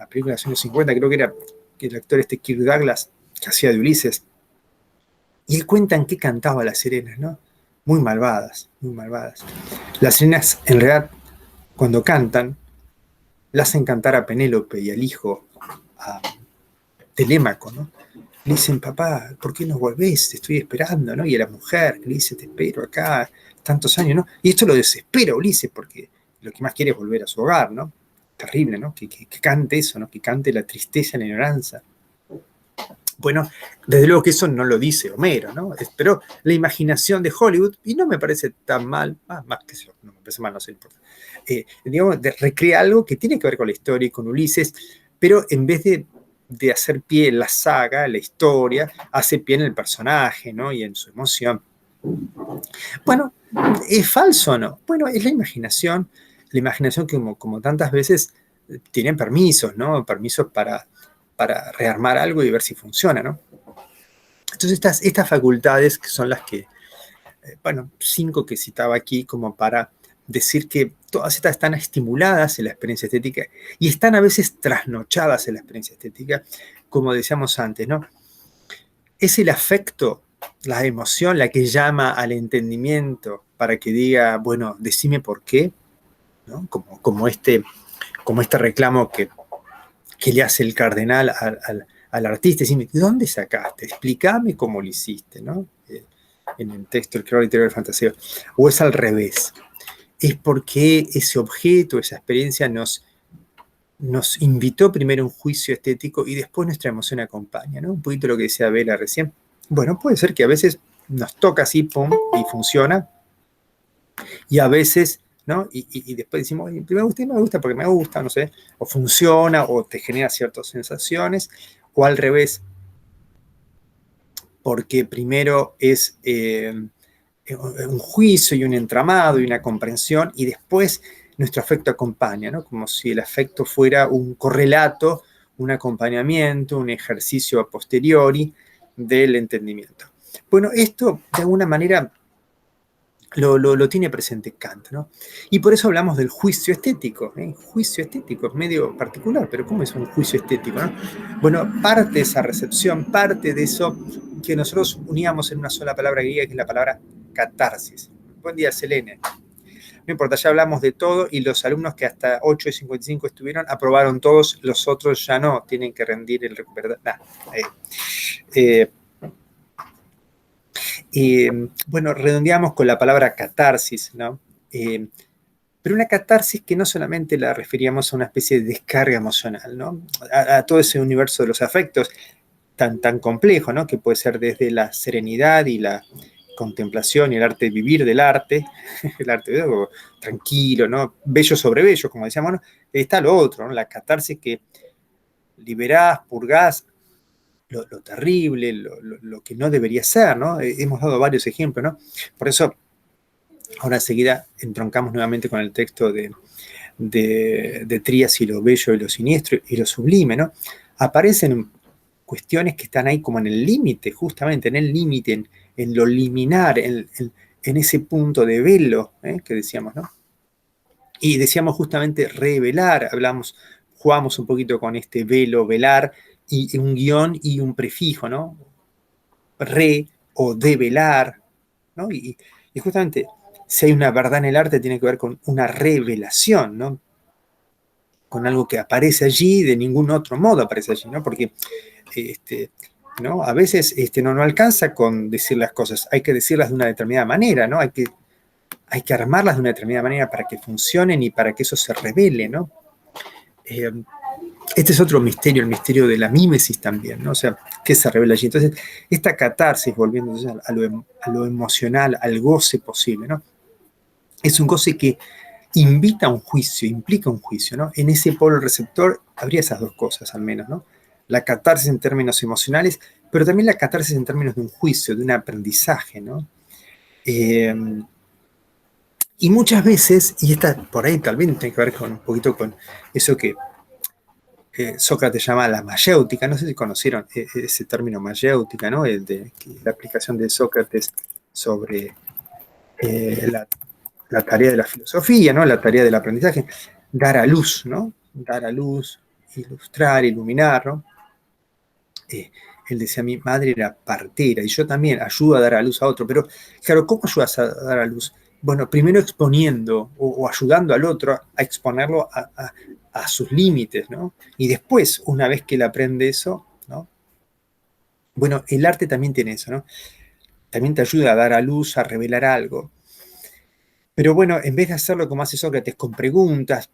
Speaker 1: película de los años 50, creo que era el actor Kirk Douglas, que hacía de Ulises. Y él cuenta en qué cantaba las sirenas, ¿no? Muy malvadas, muy malvadas. Las sirenas, en realidad, cuando cantan, le hacen cantar a Penélope y al hijo, a Telémaco, ¿no? Le dicen, papá, ¿por qué no volvés? Te estoy esperando, ¿no? Y a la mujer le dice, te espero acá tantos años, ¿no? Y esto lo desespera Ulises, porque lo que más quiere es volver a su hogar, ¿no? Terrible, ¿no? Que cante eso, ¿no? Que cante la tristeza y la ignorancia. Bueno, desde luego que eso no lo dice Homero, ¿no? Pero la imaginación de Hollywood, y no me parece tan mal, más que eso, no me parece mal, no sé, importa. Digamos, recrea algo que tiene que ver con la historia y con Ulises, pero en vez de hacer pie en la saga, la historia, hace pie en el personaje, ¿no? Y en su emoción. Bueno, ¿es falso o no? Bueno, es la imaginación que como tantas veces tienen permisos, ¿no? Permisos para rearmar algo y ver si funciona, ¿no? Entonces estas facultades que son las que, 5 que citaba aquí como para decir que todas estas están estimuladas en la experiencia estética y están a veces trasnochadas en la experiencia estética, como decíamos antes, ¿no? Es el afecto, la emoción la que llama al entendimiento para que diga, bueno, decime por qué, ¿no? Como este reclamo que le hace el cardenal al artista, decime, ¿de dónde sacaste? Explícame cómo lo hiciste, ¿no? En el texto El creador literario del fantaseo. O es al revés. Es porque ese objeto, esa experiencia nos invitó primero a un juicio estético y después nuestra emoción acompaña, ¿no? Un poquito lo que decía Vela recién. Bueno, puede ser que a veces nos toca así, pum, y funciona, y a veces, ¿no? Y después decimos, me gusta porque me gusta, no sé, o funciona, o te genera ciertas sensaciones, o al revés, porque primero es un juicio y un entramado y una comprensión, y después nuestro afecto acompaña, ¿no? Como si el afecto fuera un correlato, un acompañamiento, un ejercicio a posteriori del entendimiento. Bueno, esto de alguna manera lo tiene presente Kant, ¿no? Y por eso hablamos del juicio estético, ¿eh? Juicio estético es medio particular, pero ¿cómo es un juicio estético, no? Bueno, parte de esa recepción, parte de eso que nosotros uníamos en una sola palabra griega, que es la palabra catarsis. Buen día, Selene. No importa, ya hablamos de todo y los alumnos que hasta 8:55 estuvieron aprobaron todos, los otros ya no, tienen que rendir el recuperador. Bueno, redondeamos con la palabra catarsis, ¿no? Pero una catarsis que no solamente la referíamos a una especie de descarga emocional, ¿no? A todo ese universo de los afectos tan complejo, ¿no? Que puede ser desde la serenidad y la contemplación y el arte de vivir del arte, el arte tranquilo, ¿no? Bello sobre bello, como decíamos, ¿no? Está lo otro, ¿no? La catarsis que liberás, purgás lo terrible, lo que no debería ser, ¿no? Hemos dado varios ejemplos, ¿no? Por eso, ahora enseguida entroncamos nuevamente con el texto de Trías y lo bello y lo siniestro y lo sublime, ¿no? Aparecen cuestiones que están ahí como en el límite, justamente en el límite, en lo liminar, en ese punto de velo, que decíamos, ¿no? Y decíamos justamente revelar, jugamos un poquito con este velo, velar, y un guión y un prefijo, ¿no? Re o develar, ¿no? Y justamente, si hay una verdad en el arte, tiene que ver con una revelación, ¿no? Con algo que aparece allí, de ningún otro modo aparece allí, ¿no? Porque ¿no? A veces no alcanza con decir las cosas, hay que decirlas de una determinada manera, ¿no? Hay que armarlas de una determinada manera para que funcionen y para que eso se revele, ¿no? Este es otro misterio, el misterio de la mímesis también, ¿no? O sea, ¿qué se revela allí? Entonces, esta catarsis, volviendo entonces a lo emocional, al goce posible, ¿no? Es un goce que invita a un juicio, implica un juicio, ¿no? En ese polo receptor habría esas dos cosas, al menos, ¿no? La catarsis en términos emocionales, pero también la catarsis en términos de un juicio, de un aprendizaje, ¿no? Y muchas veces, y esta por ahí tal vez tiene que ver con un poquito con eso que Sócrates llama la mayéutica, no sé si conocieron ese término mayéutica, ¿no? La aplicación de Sócrates sobre la tarea de la filosofía, ¿no? La tarea del aprendizaje, dar a luz, ¿no? Dar a luz, ilustrar, iluminar, ¿no? Él decía, mi madre era partera y yo también ayudo a dar a luz a otro, pero claro, ¿cómo ayudas a dar a luz? Bueno, primero exponiendo o ayudando al otro a exponerlo a sus límites, ¿no? Y después, una vez que él aprende eso, ¿no? Bueno, el arte también tiene eso, ¿no? También te ayuda a dar a luz, a revelar algo. Pero bueno, en vez de hacerlo como hace Sócrates, con preguntas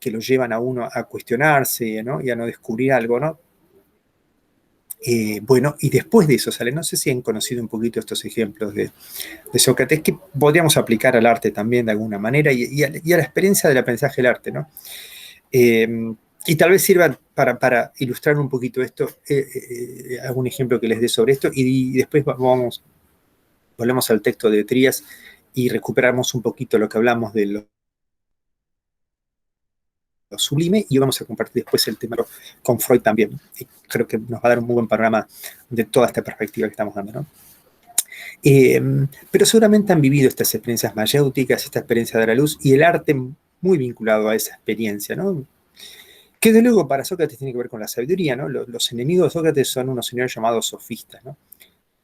Speaker 1: que lo llevan a uno a cuestionarse, ¿no? Y a no descubrir algo, ¿no? Bueno, y después de eso sale, no sé si han conocido un poquito estos ejemplos de Sócrates, que podríamos aplicar al arte también de alguna manera y a la experiencia del aprendizaje del arte, ¿no? Y tal vez sirva para ilustrar un poquito esto, algún ejemplo que les dé sobre esto, y después volvemos al texto de Trías y recuperamos un poquito lo que hablamos de lo sublime, y vamos a compartir después el tema con Freud también. Y creo que nos va a dar un muy buen panorama de toda esta perspectiva que estamos dando, ¿no? Pero seguramente han vivido estas experiencias mayéuticas, esta experiencia de la luz, y el arte muy vinculado a esa experiencia, ¿no? Que de luego para Sócrates tiene que ver con la sabiduría, ¿no? Los enemigos de Sócrates son unos señores llamados sofistas, ¿no?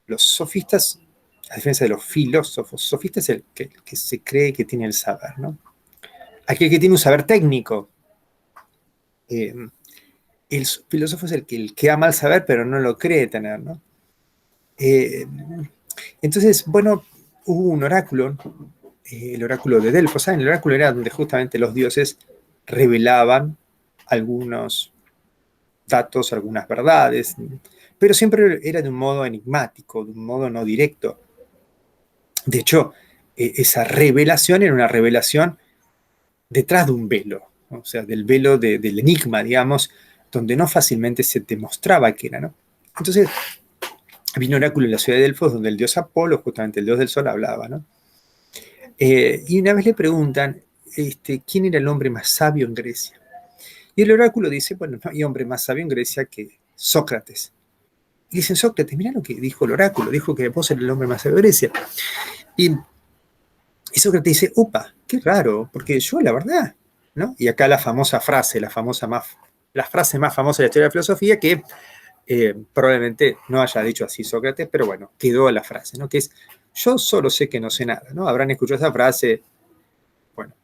Speaker 1: Los sofistas, a diferencia de los filósofos, sofista es el que se cree que tiene el saber, ¿no? Aquel que tiene un saber técnico. El filósofo es el que ama el saber, pero no lo cree tener, ¿no? Entonces, bueno, hubo un oráculo, el oráculo de Delfos, ¿saben? El oráculo era donde justamente los dioses revelaban algunos datos, algunas verdades, pero siempre era de un modo enigmático, de un modo no directo. De hecho, esa revelación era una revelación detrás de un velo, ¿no? O sea, del velo del enigma, digamos, donde no fácilmente se demostraba que era, ¿no? Entonces, había un oráculo en la ciudad de Delfos donde el dios Apolo, justamente el dios del sol, hablaba, ¿no? Y una vez le preguntan quién era el hombre más sabio en Grecia. Y el oráculo dice, bueno, no hay hombre más sabio en Grecia que Sócrates. Y dicen, Sócrates, mira lo que dijo el oráculo, dijo que vos eres el hombre más sabio de Grecia. Y Sócrates dice, upa, qué raro, porque yo la verdad, ¿no? Y acá la famosa frase, la frase más famosa de la historia de la filosofía, que probablemente no haya dicho así Sócrates, pero bueno, quedó la frase, ¿no? Que es, yo solo sé que no sé nada, ¿no? Habrán escuchado esa frase, bueno.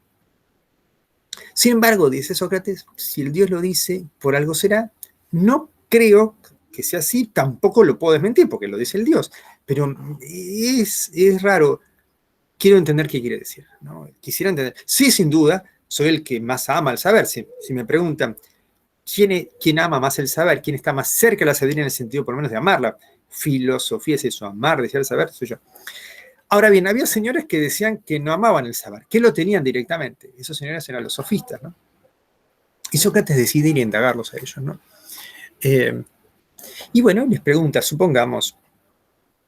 Speaker 1: Sin embargo, dice Sócrates, si el Dios lo dice, por algo será, no creo que sea así, tampoco lo puedo desmentir, porque lo dice el Dios, pero es raro. Quiero entender qué quiere decir, ¿no? Quisiera entender. Sí, sin duda, soy el que más ama el saber. Si me preguntan, ¿quién ama más el saber? ¿Quién está más cerca de la sabiduría en el sentido, por lo menos, de amarla? Filosofía es eso, amar, desear el saber, soy yo. Ahora bien, había señores que decían que no amaban el saber, que lo tenían directamente. Esos señores eran los sofistas, ¿no? Y Sócrates decide ir a indagarlos a ellos, ¿no? Y bueno, les pregunta, supongamos,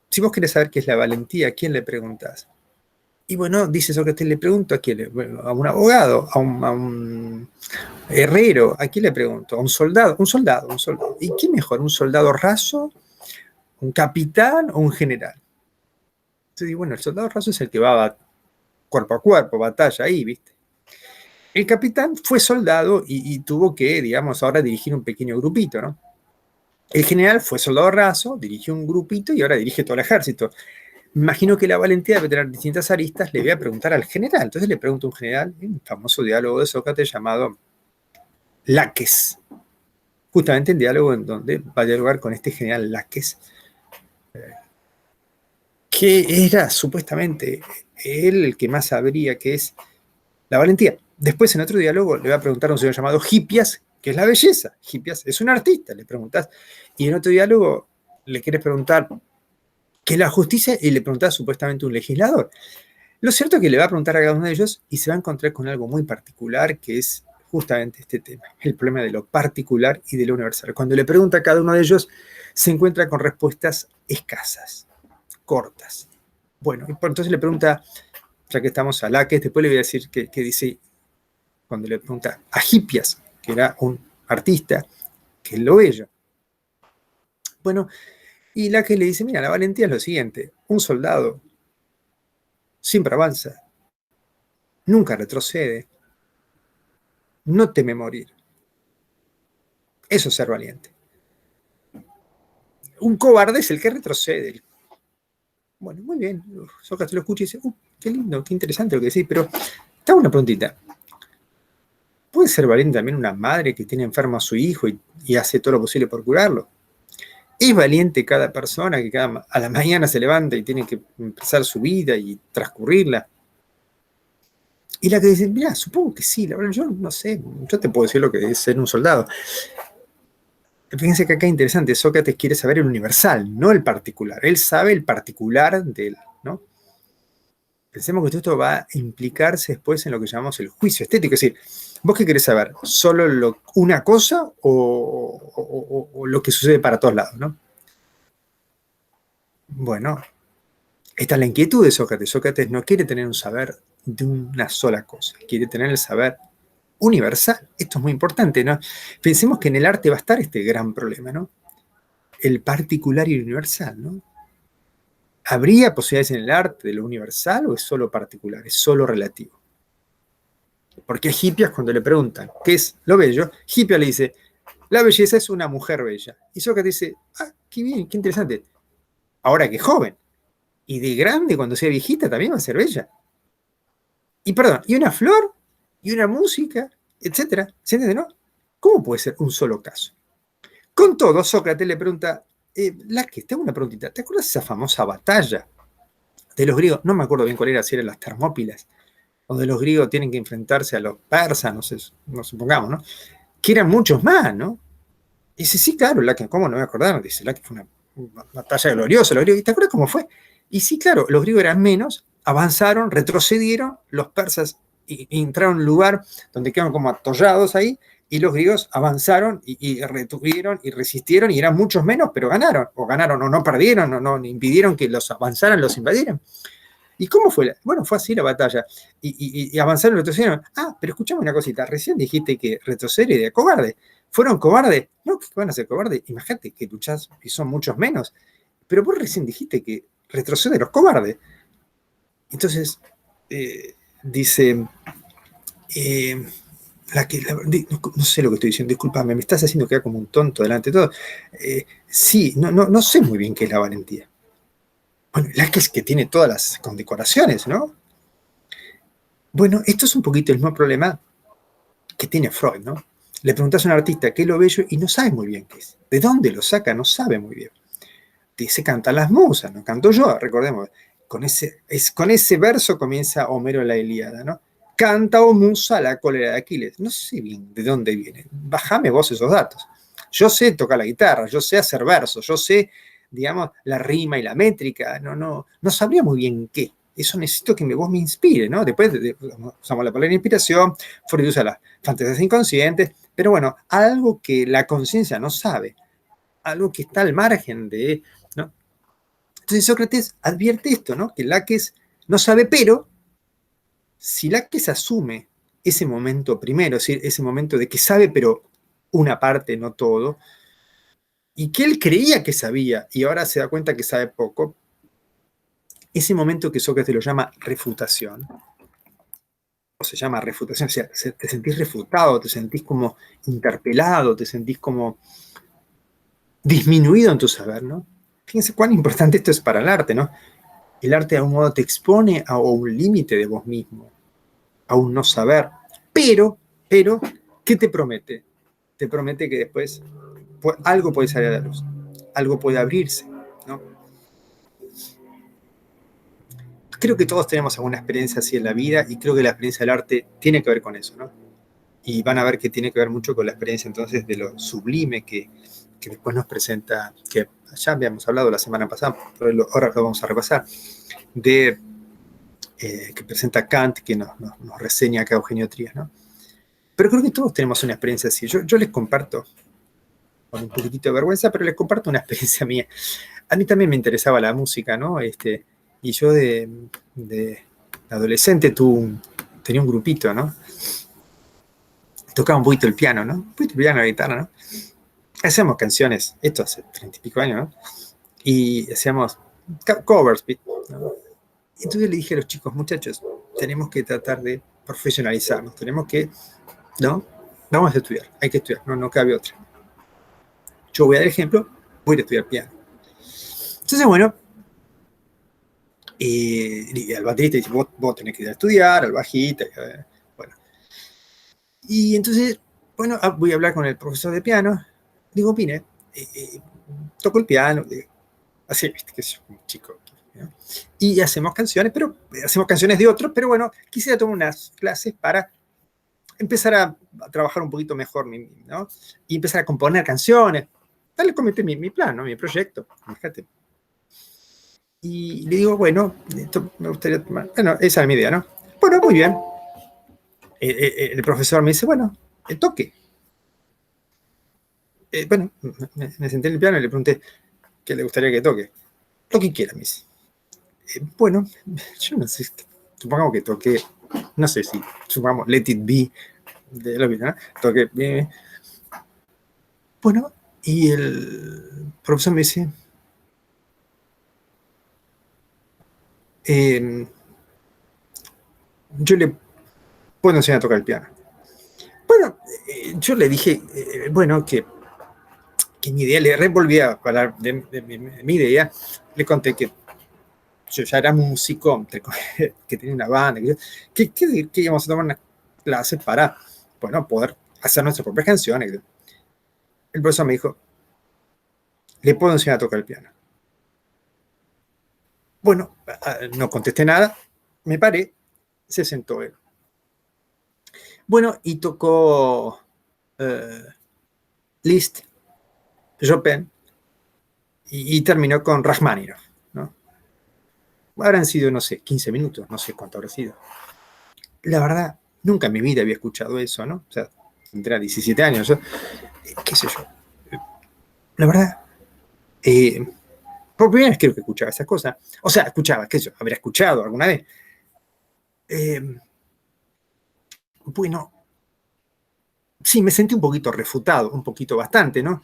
Speaker 1: si vos querés saber qué es la valentía, ¿a quién le preguntás? Y bueno, dice Sócrates, le pregunto a quién, bueno, a un abogado, a un herrero, ¿a quién le pregunto? A un soldado. ¿Y quién mejor? ¿Un soldado raso? ¿Un capitán o un general? Entonces, bueno, el soldado raso es el que va cuerpo a cuerpo, batalla ahí, ¿viste? El capitán fue soldado y tuvo que, digamos, ahora dirigir un pequeño grupito, ¿no? El general fue soldado raso, dirigió un grupito y ahora dirige todo el ejército. Imagino que la valentía debe tener distintas aristas, le voy a preguntar al general. Entonces le pregunto a un general, en un famoso diálogo de Sócrates llamado Laques. Justamente el diálogo en donde va a dialogar con este general Laques, que era supuestamente él el que más sabría qué es la valentía. Después, en otro diálogo, le va a preguntar a un señor llamado Hipias, qué es la belleza. Hipias es un artista, le preguntás. Y en otro diálogo le quieres preguntar qué es la justicia y le preguntás supuestamente a un legislador. Lo cierto es que le va a preguntar a cada uno de ellos y se va a encontrar con algo muy particular, que es justamente este tema, el problema de lo particular y de lo universal. Cuando le pregunta a cada uno de ellos, se encuentra con respuestas escasas, cortas. Bueno, y entonces le pregunta, ya que estamos a Laques, después le voy a decir que dice, cuando le pregunta a Hipias, que era un artista, que es lo bello. Bueno, y Laques le dice, mira, la valentía es lo siguiente, un soldado siempre avanza, nunca retrocede, no teme morir. Eso es ser valiente. Un cobarde es el que retrocede. Bueno, muy bien, Sócrates lo escucha y dice, qué lindo, qué interesante lo que decís, pero te hago una preguntita. ¿Puede ser valiente también una madre que tiene enfermo a su hijo y hace todo lo posible por curarlo? ¿Es valiente cada persona que a la mañana se levanta y tiene que empezar su vida y transcurrirla? Y la que dice, mira, supongo que sí, la verdad, yo no sé, yo te puedo decir lo que es ser un soldado. Fíjense que acá es interesante, Sócrates quiere saber el universal, no el particular. Él sabe el particular de él, ¿no? Pensemos que todo esto va a implicarse después en lo que llamamos el juicio estético. Es decir, ¿vos qué querés saber? ¿Solo una cosa o lo que sucede para todos lados, ¿no? Bueno, esta es la inquietud de Sócrates. Sócrates no quiere tener un saber de una sola cosa, quiere tener el saber universal. Esto es muy importante, ¿no? Pensemos que en el arte va a estar este gran problema, ¿no? El particular y el universal, ¿no? ¿Habría posibilidades en el arte de lo universal o es solo particular, es solo relativo? Porque a Hipias, cuando le preguntan qué es lo bello, Hipias le dice, la belleza es una mujer bella. Y Sócrates dice, qué bien, qué interesante. Ahora que es joven. Y de grande, cuando sea viejita, también va a ser bella. Y perdón, y una flor, y una música, etcétera. ¿Se entiende, no? ¿Cómo puede ser un solo caso? Con todo, Sócrates le pregunta, Laques, tengo una preguntita. ¿Te acuerdas de esa famosa batalla de los griegos? No me acuerdo bien cuál era, si eran las Termópilas, donde los griegos tienen que enfrentarse a los persas, no sé, no supongamos, ¿no? Que eran muchos más, ¿no? Y dice, sí, claro, Laques, ¿cómo no me acordar? Dice, Laques fue una batalla gloriosa, los griegos. ¿Y te acuerdas cómo fue? Y sí, claro, los griegos eran menos, avanzaron, retrocedieron, los persas entraron en un lugar donde quedaron como atollados ahí, y los griegos avanzaron y retuvieron y resistieron, y eran muchos menos, pero ganaron, o no perdieron, o no impidieron que los avanzaran, los invadieran. ¿Y cómo fue? Bueno, fue así la batalla. Y avanzaron, retrocedieron. Pero escuchame una cosita, recién dijiste que retroceder era cobarde. ¿Fueron cobardes? No, que van a ser cobardes. Imagínate que luchás y son muchos menos. Pero vos recién dijiste que retrocede los cobardes. Entonces, dice, no sé lo que estoy diciendo, discúlpame, me estás haciendo quedar como un tonto delante de todo. Sí, no sé muy bien qué es la valentía. Bueno, la que tiene todas las condecoraciones, ¿no? Bueno, esto es un poquito el mismo problema que tiene Freud, ¿no? Le preguntás a un artista qué es lo bello y no sabe muy bien qué es. ¿De dónde lo saca? No sabe muy bien. dice cantan las musas, no canto yo, recordemos. Con ese verso comienza Homero la Ilíada, ¿no? Canta, oh musa, la cólera de Aquiles. No sé bien de dónde viene. Bájame vos esos datos. Yo sé tocar la guitarra, yo sé hacer versos, yo sé, digamos, la rima y la métrica. No sabría muy bien qué. Eso necesito que vos me inspire, ¿no? Después usamos la palabra inspiración, Freud usa las fantasías inconscientes, pero bueno, algo que la conciencia no sabe, algo que está al margen de, ¿no? Entonces Sócrates advierte esto, ¿no? Que Laques no sabe, pero si Laques asume ese momento primero, es decir, ese momento de que sabe, pero una parte, no todo, y que él creía que sabía y ahora se da cuenta que sabe poco, ese momento que Sócrates lo llama refutación, o se llama refutación, o sea, te sentís refutado, te sentís como interpelado, te sentís como disminuido en tu saber, ¿no? Fíjense cuán importante esto es para el arte, ¿no? El arte de algún modo te expone a un límite de vos mismo, a un no saber, pero, ¿qué te promete? Te promete que después algo puede salir a la luz, algo puede abrirse, ¿no? Creo que todos tenemos alguna experiencia así en la vida y creo que la experiencia del arte tiene que ver con eso, ¿no? Y van a ver que tiene que ver mucho con la experiencia entonces de lo sublime que después nos presenta, que ya habíamos hablado la semana pasada, pero ahora lo vamos a repasar, que presenta Kant, que nos reseña acá Eugenio Trías, ¿no? Pero creo que todos tenemos una experiencia así. Yo les comparto, con un poquitito de vergüenza, pero les comparto una experiencia mía. A mí también me interesaba la música, ¿no? Y yo de adolescente tenía un grupito, ¿no? Tocaba un poquito el piano, ¿no? Un poquito el piano, la guitarra, ¿no? Hacíamos canciones, esto hace 30 y pico años, ¿no? Y hacíamos covers, ¿no? Entonces le dije a los chicos, muchachos, tenemos que tratar de profesionalizarnos, tenemos que, ¿no? Vamos a estudiar, hay que estudiar, no cabe otra. Yo voy a dar ejemplo, voy a estudiar piano. Entonces, bueno, y al baterista dice, vos tenés que ir a estudiar, al bajista, bueno. Y entonces, bueno, voy a hablar con el profesor de piano, digo, mire, toco el piano, así, viste, que es un chico, ¿no? Y hacemos canciones, pero hacemos canciones de otros, pero bueno, quisiera tomar unas clases para empezar a trabajar un poquito mejor, ¿no? Y empezar a componer canciones. Dale, comenté mi plan, ¿no? Mi proyecto, fíjate. Y le digo, bueno, esto me gustaría tomar. Bueno, esa es mi idea, ¿no? Bueno, muy bien. El profesor me dice, bueno, el toque. Bueno, me senté en el piano y le pregunté qué le gustaría que toque. Lo que quiera, me dice. Bueno, yo no sé, supongamos que toque, no sé si, supongamos Let It Be, de la vida, ¿no? Toque, bueno, y el profesor me dice, yo le puedo enseñar a tocar el piano. Bueno, yo le dije, bueno, que mi idea, le revolví a hablar de mi idea, le conté que yo ya era músico, que tenía una banda, que íbamos a tomar una clase para, bueno, poder hacer nuestras propias canciones. El profesor me dijo, le puedo enseñar a tocar el piano. Bueno, no contesté nada, me paré, se sentó él. Bueno, y tocó Liszt, Chopin, y terminó con Rachmaninoff, ¿no? Habrán sido, no sé, 15 minutos, no sé cuánto habrá sido. La verdad, nunca en mi vida había escuchado eso, ¿no? O sea, tendría 17 años, yo, qué sé yo. La verdad, por primera vez creo que escuchaba esas cosas. O sea, escuchaba, qué sé yo, habría escuchado alguna vez. Bueno, sí, me sentí un poquito refutado, un poquito bastante, ¿no?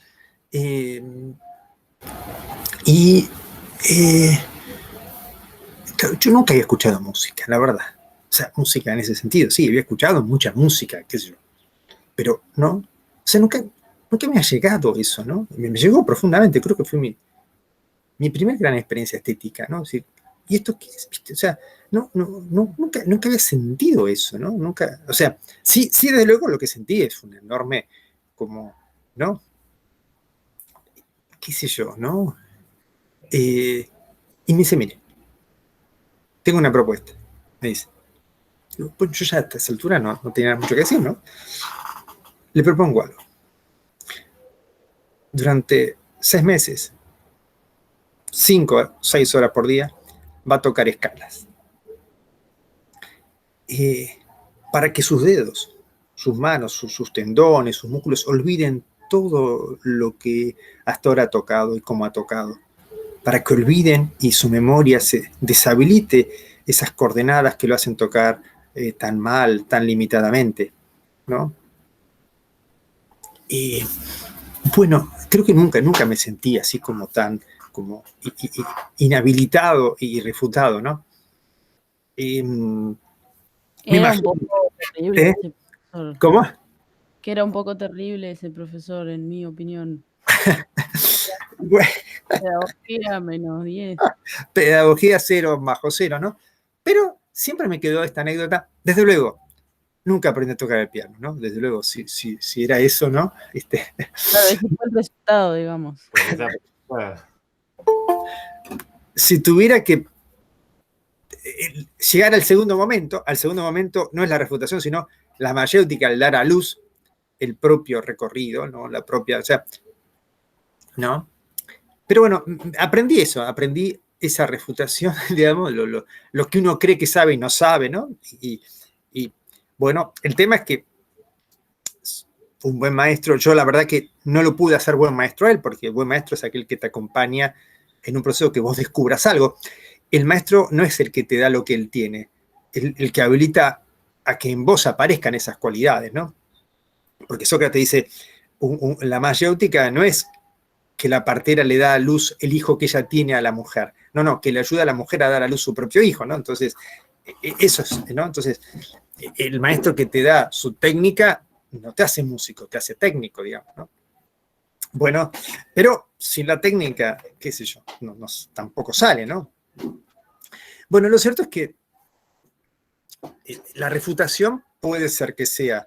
Speaker 1: Yo nunca había escuchado música, la verdad. O sea, música en ese sentido, sí, había escuchado mucha música, qué sé yo. Pero no, o sea, nunca me ha llegado eso, ¿no? Me llegó profundamente, creo que fue mi primera gran experiencia estética, ¿no? Es decir, ¿y esto qué es? ¿Viste? O sea, nunca había sentido eso, ¿no? Nunca, o sea, sí, desde luego lo que sentí es un enorme, como, ¿no? ¿Qué sé yo, no? Y me dice, mire, tengo una propuesta. Me dice, pues yo ya a esta altura no tenía mucho que decir, ¿no? Le propongo algo. Durante 6 meses, 5 o 6 horas por día, va a tocar escalas. Para que sus dedos, sus manos, sus tendones, sus músculos olviden todo lo que hasta ahora ha tocado y cómo ha tocado. Para que olviden y su memoria se deshabilite esas coordenadas que lo hacen tocar tan mal, tan limitadamente, ¿no? Bueno, creo que nunca me sentí así como tan inhabilitado y refutado, ¿no?
Speaker 4: Era un poco terrible ese profesor.
Speaker 1: ¿Cómo?
Speaker 4: Que era un poco terrible ese profesor, en mi opinión.
Speaker 1: Bueno,
Speaker 4: Pedagogía -10.
Speaker 1: pedagogía 0 bajo 0, ¿no? Pero siempre me quedó esta anécdota. Desde luego, nunca aprendí a tocar el piano, ¿no? Desde luego, si era eso, ¿no?
Speaker 4: Claro, ese fue el resultado, digamos.
Speaker 1: Si tuviera que llegar al segundo momento no es la refutación, sino la mayéutica, al dar a luz el propio recorrido, ¿no? La propia, o sea, ¿no? Pero bueno, aprendí esa refutación, digamos, lo que uno cree que sabe y no sabe, ¿no? Y bueno, el tema es que un buen maestro, yo la verdad que no lo pude hacer buen maestro a él, porque el buen maestro es aquel que te acompaña en un proceso que vos descubras algo. El maestro no es el que te da lo que él tiene, el que habilita a que en vos aparezcan esas cualidades, ¿no? Porque Sócrates dice, la mayéutica no es que la partera le da a luz el hijo que ella tiene a la mujer, no, que le ayuda a la mujer a dar a luz su propio hijo, ¿no? Entonces, eso es, ¿no? Entonces, el maestro que te da su técnica no te hace músico, te hace técnico, digamos, ¿no? Bueno, pero sin la técnica, qué sé yo, tampoco sale, ¿no? Bueno, lo cierto es que la refutación puede ser que sea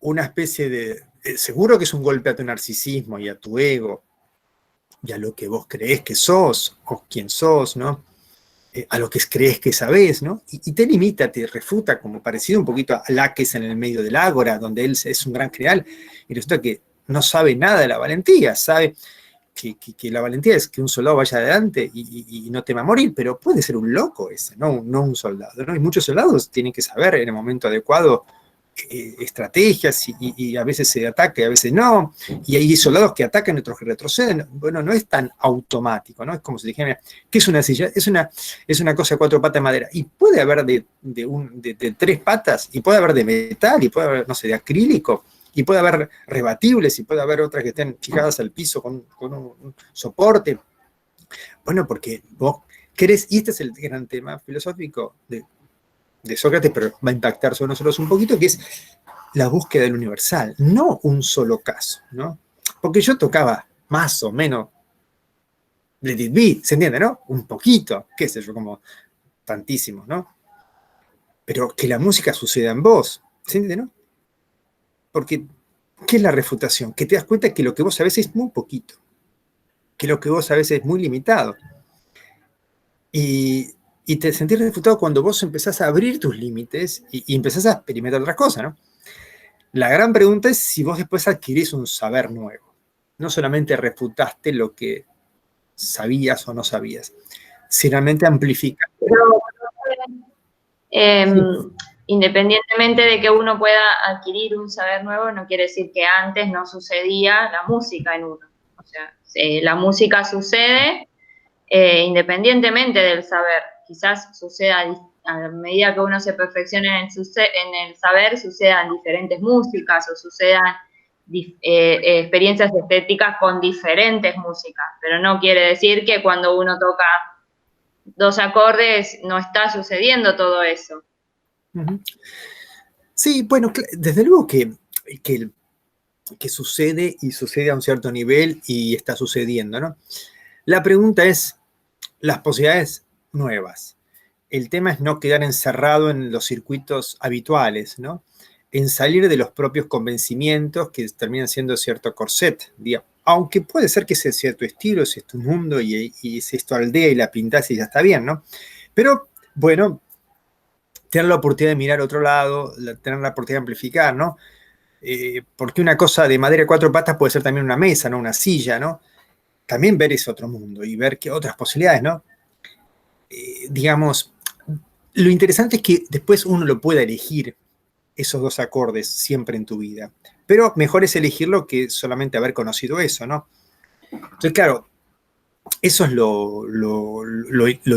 Speaker 1: una especie de... seguro que es un golpe a tu narcisismo y a tu ego y a lo que vos creés que sos o quién sos, ¿no? A lo que crees que sabés, ¿no? Y te limita, te refuta, como parecido un poquito a Laques en el medio del ágora, donde él es un gran general, y resulta que no sabe nada de la valentía, sabe que la valentía es que un soldado vaya adelante y no tema morir, pero puede ser un loco ese, no un soldado, ¿no? Y muchos soldados tienen que saber en el momento adecuado estrategias y a veces se ataca y a veces no, y hay soldados que atacan y otros que retroceden. Bueno, no es tan automático, ¿no? Es como si dijera, ¿qué es una silla? Es una cosa de 4 patas de madera, y puede haber de 3 patas, y puede haber de metal, y puede haber, no sé, de acrílico, y puede haber rebatibles, y puede haber otras que estén fijadas al piso con un soporte. Bueno, porque vos querés, y este es el gran tema filosófico de Sócrates, pero va a impactar sobre nosotros un poquito, que es la búsqueda del universal, no un solo caso, ¿no? Porque yo tocaba más o menos Let It Be, ¿se entiende, no? Un poquito, qué sé yo, como tantísimo, ¿no? Pero que la música suceda en vos, ¿se entiende, no? Porque, ¿qué es la refutación? Que te das cuenta que lo que vos sabés es muy poquito, que lo que vos sabés es muy limitado. Y te sentís refutado cuando vos empezás a abrir tus límites y empezás a experimentar otras cosas, ¿no? La gran pregunta es si vos después adquirís un saber nuevo. No solamente refutaste lo que sabías o no sabías, si realmente amplificas.
Speaker 3: Independientemente de que uno pueda adquirir un saber nuevo, no quiere decir que antes no sucedía la música en uno. O sea, la música sucede independientemente del saber. Quizás suceda a medida que uno se perfecciona en el saber, sucedan diferentes músicas o sucedan experiencias estéticas con diferentes músicas, pero no quiere decir que cuando uno toca 2 acordes no está sucediendo todo eso.
Speaker 1: Sí, bueno, desde luego que sucede y sucede a un cierto nivel y está sucediendo, ¿no? La pregunta es las posibilidades nuevas. El tema es no quedar encerrado en los circuitos habituales, ¿no? En salir de los propios convencimientos que terminan siendo cierto corset, digamos. aunque puede ser que ese sea tu estilo, ese es tu mundo y es tu aldea y la pintás y ya está bien, ¿no? Pero, bueno, tener la oportunidad de mirar a otro lado, tener la oportunidad de amplificar, ¿no? Porque una cosa de madera de 4 patas puede ser también una mesa, ¿no? Una silla, ¿no? También ver ese otro mundo y ver qué otras posibilidades, ¿no? Digamos, lo interesante es que después uno lo pueda elegir esos 2 acordes siempre en tu vida. Pero mejor es elegirlo que solamente haber conocido eso, ¿no? Entonces, claro, eso es lo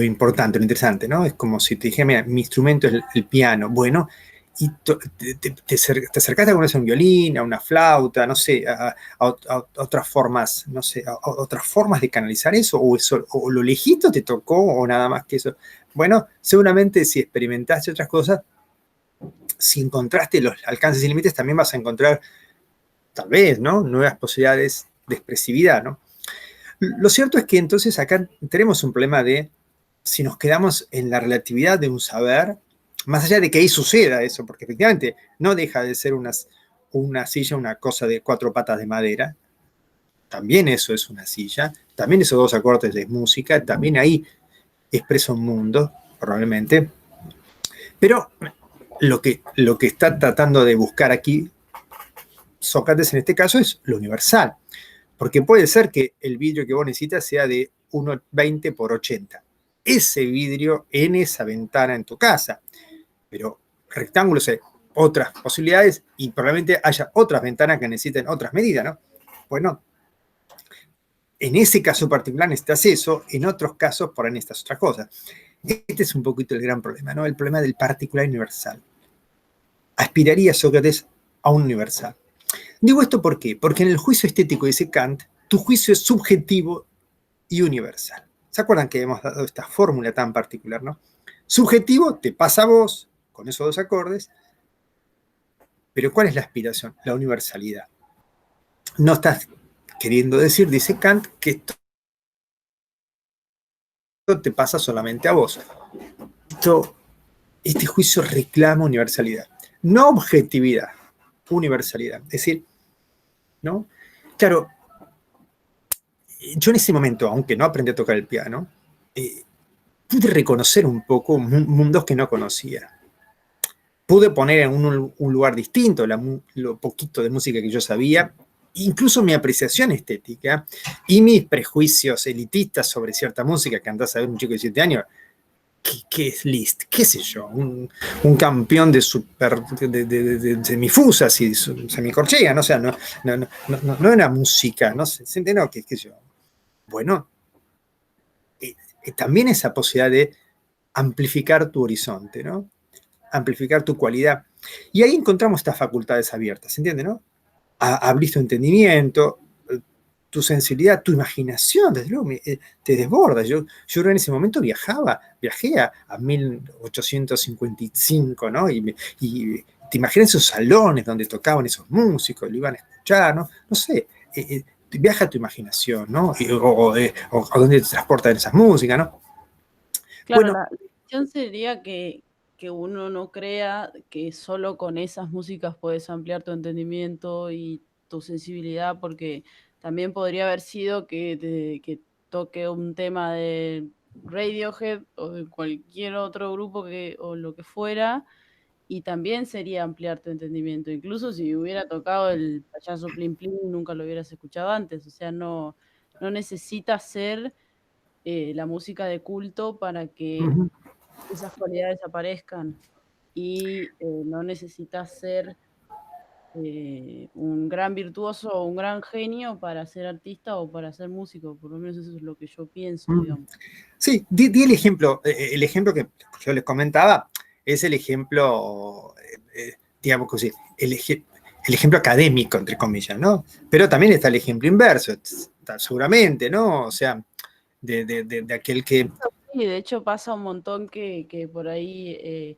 Speaker 1: importante, lo interesante, ¿no? Es como si te dijera, mira, mi instrumento es el piano. Bueno, y te acercaste a conocer un violín, a una flauta, no sé, a otras formas, no sé, a otras formas de canalizar eso, o lo lejito te tocó, o nada más que eso. Bueno, seguramente si experimentaste otras cosas, si encontraste los alcances y límites, también vas a encontrar, tal vez, ¿no? Nuevas posibilidades de expresividad, ¿no? Lo cierto es que entonces acá tenemos un problema de si nos quedamos en la relatividad de un saber, más allá de que ahí suceda eso, porque efectivamente no deja de ser una silla, una cosa de 4 patas de madera, también eso es una silla, también esos 2 acordes de música, también ahí expresa un mundo, probablemente, pero lo que está tratando de buscar aquí Sócrates en este caso es lo universal, porque puede ser que el vidrio que vos necesitas sea de 1,20 por 80. Ese vidrio en esa ventana en tu casa, pero rectángulos hay otras posibilidades y probablemente haya otras ventanas que necesiten otras medidas, ¿no? Bueno, en ese caso particular necesitas eso, en otros casos por ahí necesitas otras cosas. Este es un poquito el gran problema, ¿no? El problema del particular universal. Aspiraría Sócrates a un universal. Digo esto ¿por qué? Porque en el juicio estético, dice Kant, tu juicio es subjetivo y universal. ¿Se acuerdan que hemos dado esta fórmula tan particular, no? Subjetivo te pasa a vos, con esos 2 acordes, pero ¿cuál es la aspiración? La universalidad. No estás queriendo decir, dice Kant, que esto te pasa solamente a vos. Este juicio reclama universalidad, no objetividad, universalidad. Es decir, ¿no? Claro, yo en ese momento, aunque no aprendí a tocar el piano, pude reconocer un poco mundos que no conocía. Pude poner en un lugar distinto lo poquito de música que yo sabía, incluso mi apreciación estética y mis prejuicios elitistas sobre cierta música que andás a ver un chico de 7 años. ¿Qué es Liszt? ¿Qué sé yo? Un campeón de semifusas y semicorcheas, ¿no? O sea, no era música, no sé, no, qué sé yo. Bueno, también esa posibilidad de amplificar tu horizonte, ¿no? Amplificar tu cualidad. Y ahí encontramos estas facultades abiertas, ¿entiendes, no? Abrís tu entendimiento, tu sensibilidad, tu imaginación, desde luego, te desborda. Yo en ese momento viajé a 1855, ¿no? Y te imaginas esos salones donde tocaban esos músicos, lo iban a escuchar, ¿no? No sé, viaja tu imaginación, ¿no? O dónde te transportan esas músicas, ¿no?
Speaker 4: Claro,
Speaker 1: Bueno,
Speaker 4: la cuestión sería que uno no crea que solo con esas músicas puedes ampliar tu entendimiento y tu sensibilidad, porque también podría haber sido que toque un tema de Radiohead o de cualquier otro grupo o lo que fuera, y también sería ampliar tu entendimiento. Incluso si hubiera tocado el payaso Plin Plin, nunca lo hubieras escuchado antes. O sea, no necesitas ser la música de culto para que esas cualidades aparezcan. Y no necesitas ser un gran virtuoso o un gran genio para ser artista o para ser músico. Por lo menos eso es lo que yo pienso, digamos.
Speaker 1: Sí, di el ejemplo. El ejemplo que yo les comentaba es el ejemplo, digamos que el ejemplo académico, entre comillas, ¿no? Pero también está el ejemplo inverso, seguramente, ¿no? O sea, de aquel que...
Speaker 4: Sí, de hecho pasa un montón que por ahí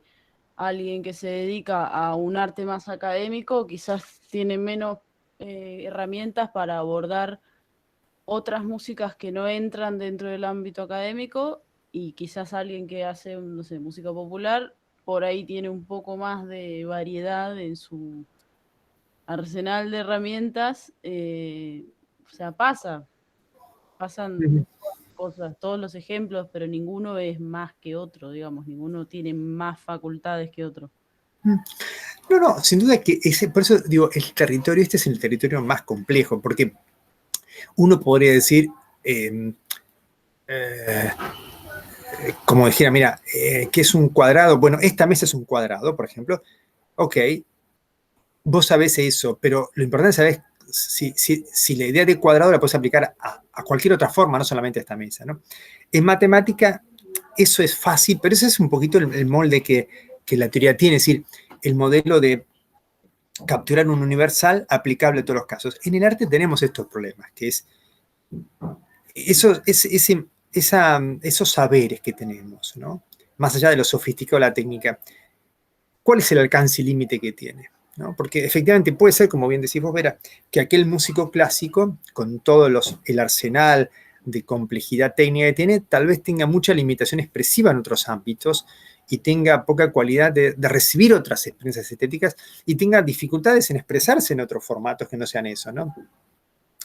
Speaker 4: alguien que se dedica a un arte más académico quizás tiene menos herramientas para abordar otras músicas que no entran dentro del ámbito académico, y quizás alguien que hace, no sé, música popular, por ahí tiene un poco más de variedad en su arsenal de herramientas o sea, pasan cosas, todos los ejemplos, pero ninguno es más que otro, digamos, ninguno tiene más facultades que otro.
Speaker 1: No, sin duda que por eso digo, el territorio este es el territorio más complejo, porque uno podría decir, como dijera, mira, ¿qué es un cuadrado? Bueno, esta mesa es un cuadrado, por ejemplo. Ok, vos sabés eso, pero lo importante es saber si la idea de cuadrado la puedes aplicar a cualquier otra forma, no solamente a esta mesa, ¿no? En matemática eso es fácil, pero ese es un poquito el molde que la teoría tiene, es decir, el modelo de capturar un universal aplicable a todos los casos. En el arte tenemos estos problemas, que es esos saberes que tenemos, ¿no? Más allá de lo sofisticado de la técnica, ¿cuál es el alcance y límite que tiene? ¿No? Porque efectivamente puede ser, como bien decís vos, Vera, que aquel músico clásico, con todo el arsenal de complejidad técnica que tiene, tal vez tenga mucha limitación expresiva en otros ámbitos y tenga poca cualidad de recibir otras experiencias estéticas y tenga dificultades en expresarse en otros formatos que no sean eso, ¿no?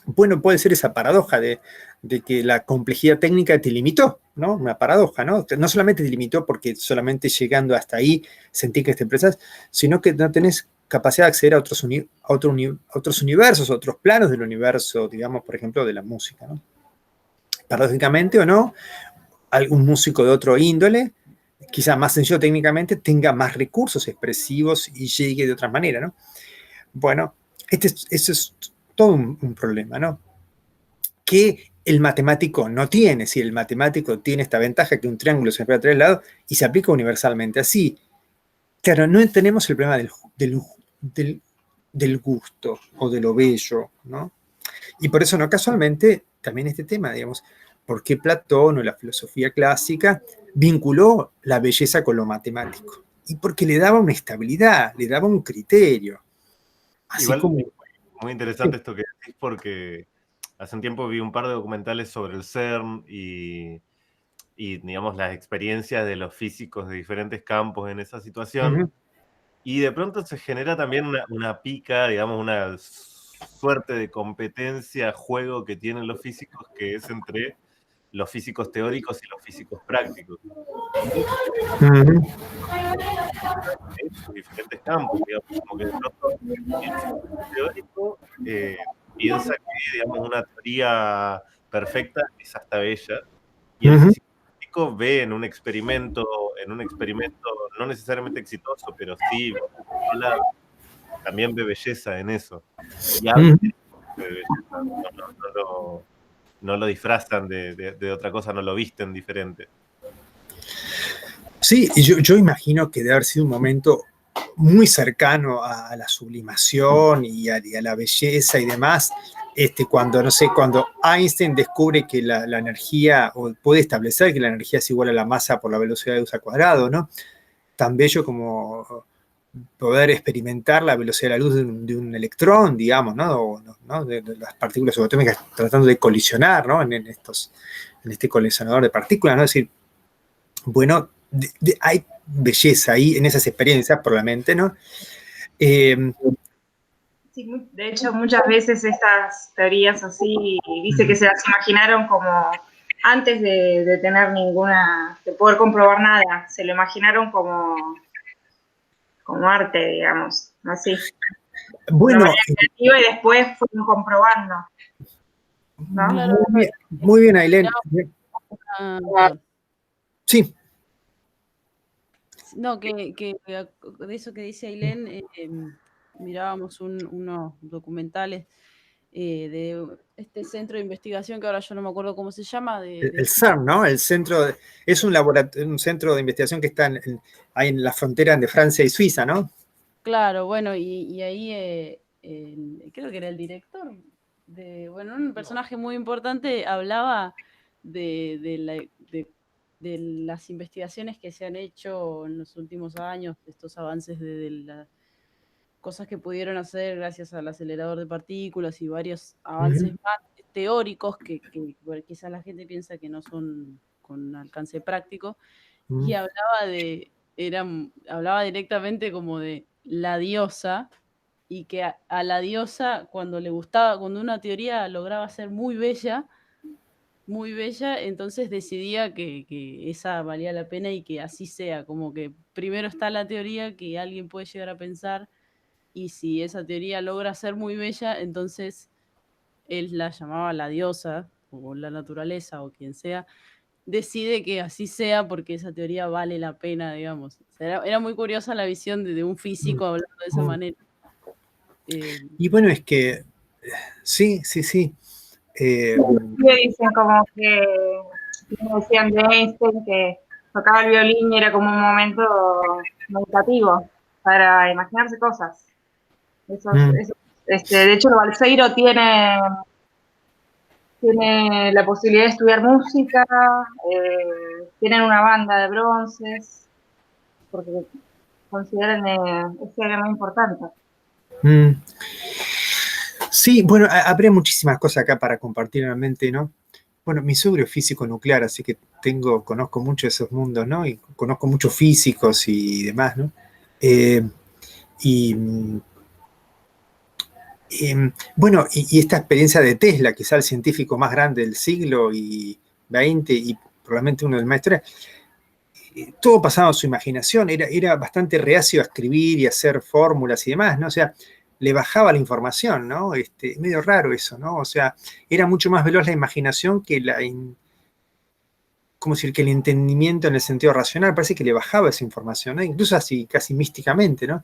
Speaker 1: Bueno, puede ser esa paradoja de que la complejidad técnica te limitó, ¿no? Una paradoja, ¿no? No solamente te limitó porque solamente llegando hasta ahí sentí que te expresas, sino que no tenés capacidad de acceder a otros universos, otros planos del universo, digamos, por ejemplo, de la música, ¿no? Paradójicamente o no, algún músico de otro índole, quizá más sencillo técnicamente, tenga más recursos expresivos y llegue de otra manera, ¿no? Bueno, eso es todo un problema, ¿no? Que el matemático no tiene. Si el matemático tiene esta ventaja que un triángulo se pega a 3 lados y se aplica universalmente así. Claro, no tenemos el problema del gusto o de lo bello, ¿no? Y por eso, no casualmente, también este tema, digamos, ¿por qué Platón o la filosofía clásica vinculó la belleza con lo matemático? Y porque le daba una estabilidad, le daba un criterio. Así
Speaker 2: Igual,
Speaker 1: como...
Speaker 2: muy interesante esto que decís, porque hace un tiempo vi un par de documentales sobre el CERN y digamos, las experiencias de los físicos de diferentes campos en esa situación. Y de pronto se genera también una pica, digamos, una suerte de competencia, juego que tienen los físicos, que es entre los físicos teóricos y los físicos prácticos. Diferentes campos, digamos, como que de pronto el físico teórico piensa que, digamos, una teoría perfecta es hasta bella, y el físico práctico ve en un experimento no necesariamente exitoso, pero sí también ve belleza en eso. Y habla de belleza, no lo disfrazan de otra cosa, no lo visten diferente.
Speaker 1: Sí, y yo imagino que debe haber sido un momento muy cercano a la sublimación y a la belleza y demás, cuando Einstein descubre que la energía, o puede establecer que la energía es igual a la masa por la velocidad de luz al cuadrado, ¿no? Tan bello como poder experimentar la velocidad de la luz de un electrón, digamos, ¿no? De las partículas subatómicas tratando de colisionar, ¿no? En este colisionador de partículas, ¿no? Es decir, bueno, hay belleza ahí en esas experiencias, probablemente, ¿no?
Speaker 3: Sí, de hecho, muchas veces estas teorías así, dice que se las imaginaron como antes de tener de poder comprobar nada, se lo imaginaron como arte, digamos, así.
Speaker 1: Bueno,
Speaker 3: y después fueron comprobando, ¿no?
Speaker 4: Claro,
Speaker 1: muy bien, Ailén. Sí.
Speaker 4: No, que de eso que dice Ailén, mirábamos unos documentales de este centro de investigación que ahora yo no me acuerdo cómo se llama.
Speaker 1: El CERN, ¿no? Es un centro de investigación que está ahí en la frontera de Francia y Suiza, ¿no?
Speaker 4: Claro, bueno, y ahí creo que era el director un personaje muy importante hablaba de las investigaciones que se han hecho en los últimos años, estos avances de las cosas que pudieron hacer gracias al acelerador de partículas y varios avances más teóricos que quizás la gente piensa que no son con alcance práctico, y hablaba directamente como de la diosa y que a la diosa, cuando le gustaba, cuando una teoría lograba ser muy bella, entonces decidía que esa valía la pena y que así sea, como que primero está la teoría que alguien puede llegar a pensar, y si esa teoría logra ser muy bella, entonces él la llamaba la diosa, o la naturaleza, o quien sea, decide que así sea porque esa teoría vale la pena, digamos. O sea, era muy curiosa la visión de un físico hablando de esa manera.
Speaker 1: Y bueno, es que sí.
Speaker 3: Dicen como que decían de Einstein que tocaba el violín y era como un momento meditativo para imaginarse cosas. De hecho, Balseiro tiene la posibilidad de estudiar música, tienen una banda de bronces, porque consideran ese área muy importante.
Speaker 1: Sí, bueno, habría muchísimas cosas acá para compartir realmente, ¿no? Bueno, mi suegro es físico nuclear, así que conozco mucho esos mundos, ¿no? Y conozco muchos físicos y demás, ¿no? Bueno, y esta experiencia de Tesla, quizá el científico más grande del siglo XX y probablemente uno del maestro, todo pasaba en su imaginación, era bastante reacio a escribir y a hacer fórmulas y demás, ¿no? O sea, le bajaba la información, ¿no? Medio raro eso, ¿no? O sea, era mucho más veloz la imaginación que como decir, que el entendimiento en el sentido racional, parece que le bajaba esa información, ¿no? Incluso así, casi místicamente, ¿no?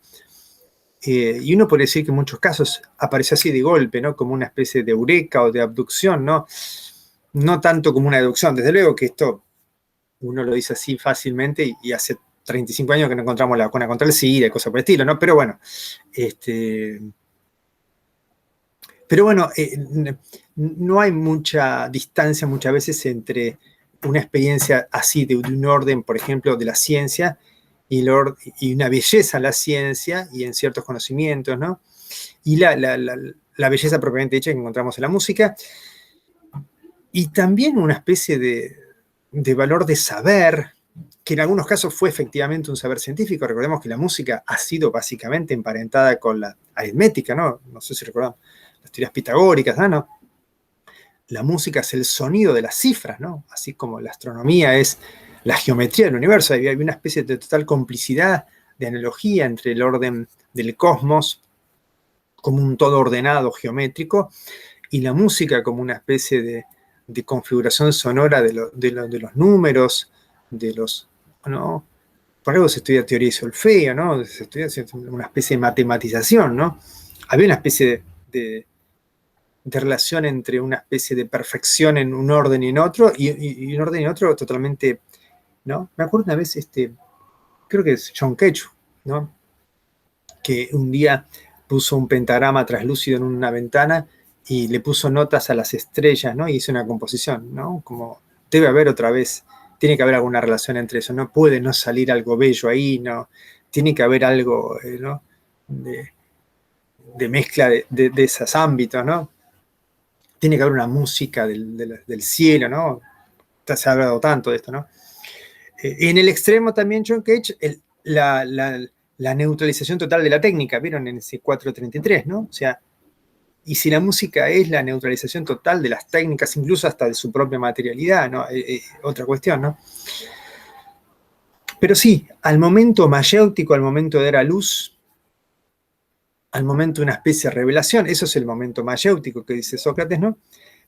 Speaker 1: Y uno puede decir que en muchos casos apareció así de golpe, ¿no? Como una especie de eureka o de abducción, ¿no? No tanto como una deducción, desde luego que esto uno lo dice así fácilmente y hace 35 años que no encontramos la vacuna contra el SIDA y cosas por el estilo, ¿no? Pero bueno, no hay mucha distancia muchas veces entre una experiencia así de un orden, por ejemplo, de la ciencia y una belleza en la ciencia y en ciertos conocimientos, ¿no? Y la belleza propiamente dicha que encontramos en la música, y también una especie de valor de saber, que en algunos casos fue efectivamente un saber científico. Recordemos que la música ha sido básicamente emparentada con la aritmética, ¿no? No sé si recordamos las teorías pitagóricas, ¿no? La música es el sonido de las cifras, ¿no? Así como la astronomía es la geometría del universo. Había una especie de total complicidad, de analogía entre el orden del cosmos como un todo ordenado geométrico y la música como una especie de configuración sonora de los números, ¿no? Por algo se estudia teoría y solfeo, ¿no? Se estudia una especie de matematización, ¿no? Había una especie de relación entre una especie de perfección en un orden y en otro, y un orden y en otro totalmente, ¿no? Me acuerdo una vez, creo que es John Cage, ¿no? Que un día puso un pentagrama traslúcido en una ventana y le puso notas a las estrellas, ¿no? Y hizo una composición, ¿no? Como debe haber otra vez, tiene que haber alguna relación entre eso, no puede no salir algo bello ahí, ¿no? Tiene que haber algo, ¿no? De mezcla de esos ámbitos, ¿no? Tiene que haber una música del cielo, ¿no? Se ha hablado tanto de esto, ¿no? En el extremo también, John Cage, la neutralización total de la técnica, ¿vieron? En ese 433, ¿no? O sea, y si la música es la neutralización total de las técnicas, incluso hasta de su propia materialidad, ¿no? Otra cuestión, ¿no? Pero sí, al momento mayéutico, al momento de dar a luz, al momento de una especie de revelación, eso es el momento mayéutico que dice Sócrates, ¿no?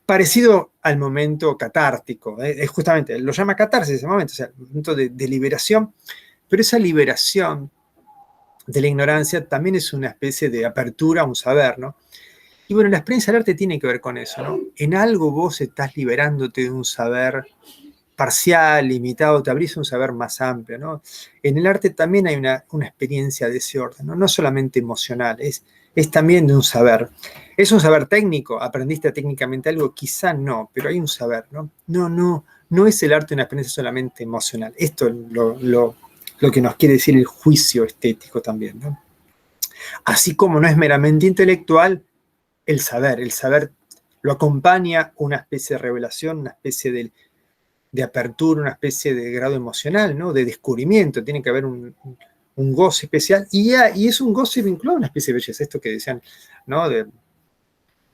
Speaker 1: Parecido al momento catártico, es justamente, lo llama catarsis ese momento, o sea, el momento de liberación, pero esa liberación de la ignorancia también es una especie de apertura a un saber, ¿no? Y bueno, la experiencia del arte tiene que ver con eso, ¿no? En algo vos estás liberándote de un saber parcial, limitado, te abrís un saber más amplio, ¿no? En el arte también hay una experiencia de ese orden, ¿no? No solamente emocional, es también de un saber. ¿Es un saber técnico? ¿Aprendiste técnicamente algo? Quizá no, pero hay un saber, ¿no? No es el arte una experiencia solamente emocional. Esto es lo que nos quiere decir el juicio estético también, ¿no? Así como no es meramente intelectual, el saber lo acompaña una especie de revelación, una especie de apertura, una especie de grado emocional, ¿no? De descubrimiento. Tiene que haber un goce especial, y es un goce vinculado a una especie de belleza, esto que decían, ¿no? De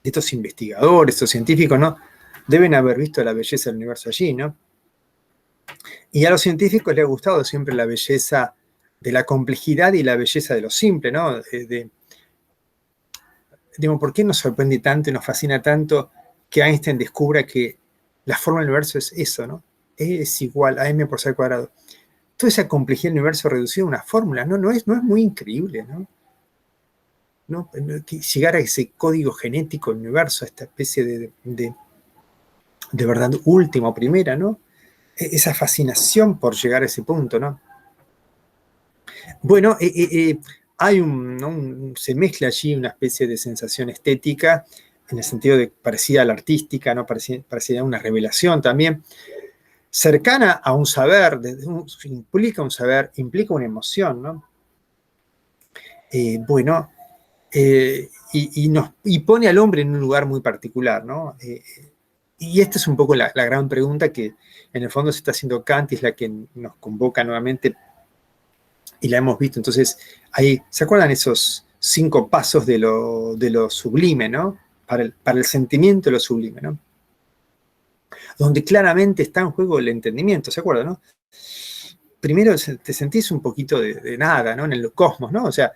Speaker 1: estos investigadores, estos científicos, ¿no? Deben haber visto la belleza del universo allí, ¿no? Y a los científicos les ha gustado siempre la belleza de la complejidad y la belleza de lo simple, ¿no? Digamos, ¿por qué nos sorprende tanto y nos fascina tanto que Einstein descubra que la forma del universo es eso, ¿no? E es igual a m por c al cuadrado. Toda esa complejidad del universo reducida a una fórmula, ¿no? No es muy increíble, ¿no? Llegar a ese código genético del universo, a esta especie de verdad última o primera, ¿no? Esa fascinación por llegar a ese punto, ¿no? Bueno, hay ¿no? Se mezcla allí una especie de sensación estética, en el sentido de parecida a la artística, ¿no? Parecida a una revelación también, cercana a un saber, implica un saber, implica una emoción, ¿no? Bueno, y pone al hombre en un lugar muy particular, ¿no? Y esta es un poco la gran pregunta que en el fondo se está haciendo Kant y es la que nos convoca nuevamente y la hemos visto. Entonces, ahí, ¿se acuerdan esos 5 pasos de lo sublime, ¿no? Para el sentimiento de lo sublime, ¿no? Donde claramente está en juego el entendimiento, ¿se acuerdan, no? Primero te sentís un poquito de nada, ¿no? En el cosmos, ¿no? O sea,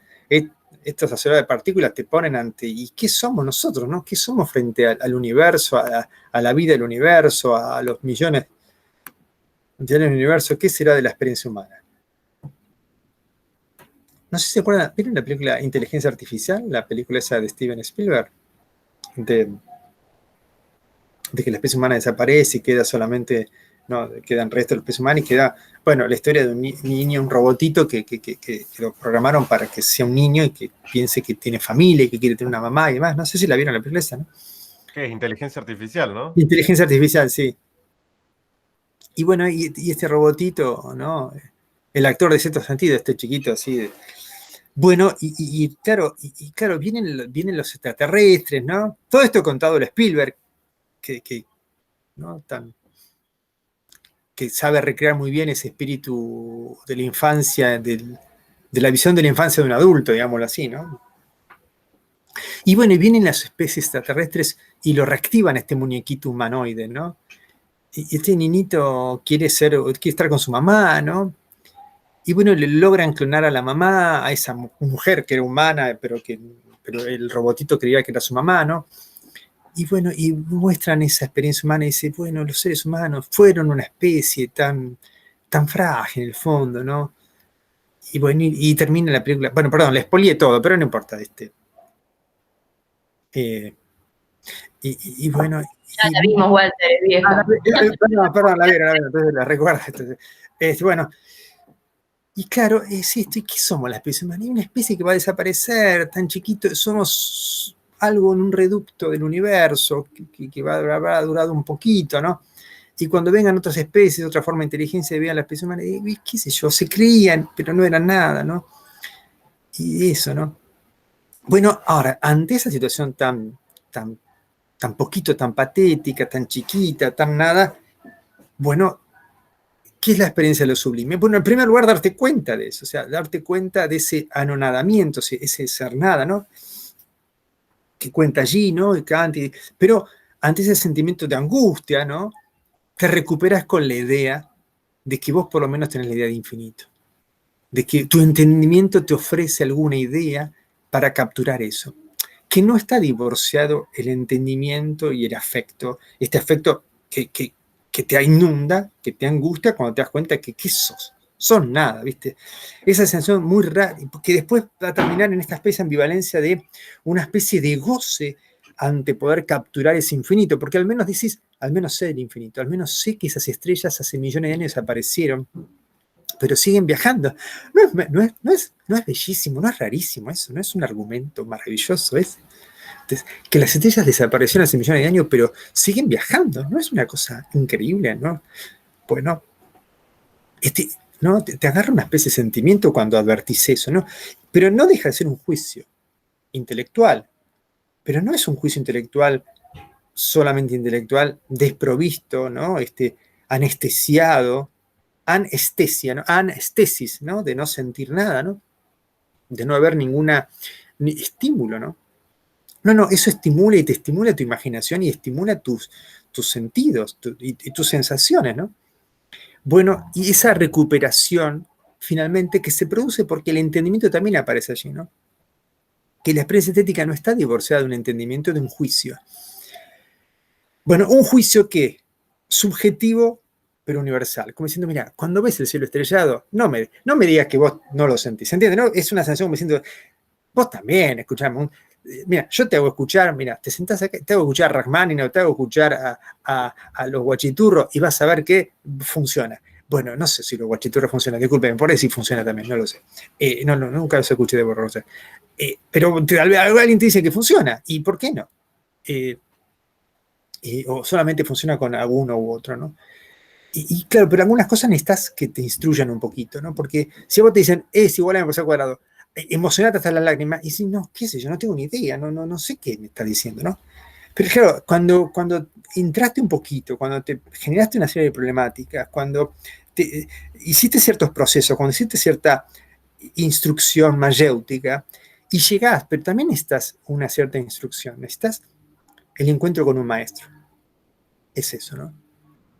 Speaker 1: estos aceleradores de partículas te ponen ante, ¿y qué somos nosotros, no? ¿Qué somos frente al universo, a la vida del universo, a los millones de años del universo? ¿Qué será de la experiencia humana? No sé si se acuerdan, ¿vieron la película Inteligencia Artificial? La película esa de Steven Spielberg, de que la especie humana desaparece y queda solamente, no, quedan restos de la especie humana y queda, bueno, la historia de un niño, un robotito que lo programaron para que sea un niño y que piense que tiene familia y que quiere tener una mamá y demás. No sé si la vieron la película esa, ¿no?
Speaker 2: ¿Qué es? Inteligencia artificial, ¿no?
Speaker 1: Inteligencia Artificial, sí. Y bueno, y este robotito, ¿no? El actor de cierto sentido, este chiquito así. Bueno, claro, vienen los extraterrestres, ¿no? Todo esto contado por Spielberg, ¿no? Que sabe recrear muy bien ese espíritu de la infancia, de la visión de la infancia de un adulto, digámoslo así, ¿no? Y bueno, y vienen las especies extraterrestres y lo reactivan este muñequito humanoide, ¿no? Y este niñito quiere estar con su mamá, ¿no? Y bueno, le logran clonar a la mamá, a esa mujer que era humana, pero el robotito creía que era su mamá, ¿no? Y bueno, y muestran esa experiencia humana y dicen, bueno, los seres humanos fueron una especie tan frágil en el fondo, ¿no? Y bueno, y termina la película, bueno, perdón, le spoileé todo, pero no importa, y bueno...
Speaker 3: Ya la vimos, Walter, viejo.
Speaker 1: Perdón, la vieron, entonces la recuerdo. Bueno, y claro, es esto, ¿y qué somos la especie humana? Y una especie que va a desaparecer, tan chiquito, somos algo en un reducto del universo, que habrá durado un poquito, ¿no? Y cuando vengan otras especies, otra forma de inteligencia, y vean la especie humana, y qué sé yo, se creían, pero no eran nada, ¿no? Y eso, ¿no? Bueno, ahora, ante esa situación tan poquito, tan patética, tan chiquita, tan nada, bueno, ¿qué es la experiencia de lo sublime? Bueno, en primer lugar, darte cuenta de eso, o sea, darte cuenta de ese anonadamiento, ese ser nada, ¿no? Que cuenta allí, ¿no? Pero ante ese sentimiento de angustia, ¿no? Te recuperas con la idea de que vos por lo menos tenés la idea de infinito, de que tu entendimiento te ofrece alguna idea para capturar eso, que no está divorciado el entendimiento y el afecto, este afecto que te inunda, que te angustia cuando te das cuenta que ¿qué sos? Son nada, ¿viste? Esa sensación muy rara, que después va a terminar en esta especie de ambivalencia de una especie de goce ante poder capturar ese infinito, porque al menos decís, al menos sé el infinito, al menos sé que esas estrellas hace millones de años aparecieron, pero siguen viajando. No es bellísimo, no es rarísimo eso, no es un argumento maravilloso, es que las estrellas desaparecieron hace millones de años, pero siguen viajando, ¿no es una cosa increíble, no? Bueno, ¿no? Te agarra una especie de sentimiento cuando advertís eso, ¿no? Pero no deja de ser un juicio intelectual, pero no es un juicio intelectual solamente intelectual, desprovisto, ¿no? Anestesiado anestesia, ¿no? Anestesis, ¿no? De no sentir nada, ¿no? De no haber ninguna estímulo, ¿no? No, eso estimula y te estimula tu imaginación y estimula tus sentidos y tus sensaciones, ¿no? Bueno, y esa recuperación, finalmente, que se produce porque el entendimiento también aparece allí, ¿no? Que la experiencia estética no está divorciada de un entendimiento, de un juicio. Bueno, un juicio que subjetivo, pero universal. Como diciendo, mira, cuando ves el cielo estrellado, no me digas que vos no lo sentís. ¿Entiendes? ¿No? Es una sensación como diciendo, vos también, escuchame. Mira, yo te hago escuchar, mira, te sentás acá, te hago escuchar a Rachmaninoff, te hago escuchar a los guachiturros y vas a ver que funciona. Bueno, no sé si los guachiturros funcionan, disculpen, por ahí sí funciona también, no lo sé. Nunca los escuché de Borrosa. Pero alguien te dice que funciona, ¿y por qué no? O solamente funciona con alguno u otro, ¿no? Y claro, pero algunas cosas necesitas que te instruyan un poquito, ¿no? Porque si a vos te dicen, es igual a m por c cuadrado, emocionate hasta la lágrima, y si no, qué sé yo, no tengo ni idea, no sé qué me está diciendo, ¿no? Pero claro, cuando entraste un poquito, cuando te generaste una serie de problemáticas, cuando hiciste ciertos procesos, cuando hiciste cierta instrucción mayéutica, y llegás, pero también necesitas una cierta instrucción, necesitas el encuentro con un maestro. Es eso, ¿no?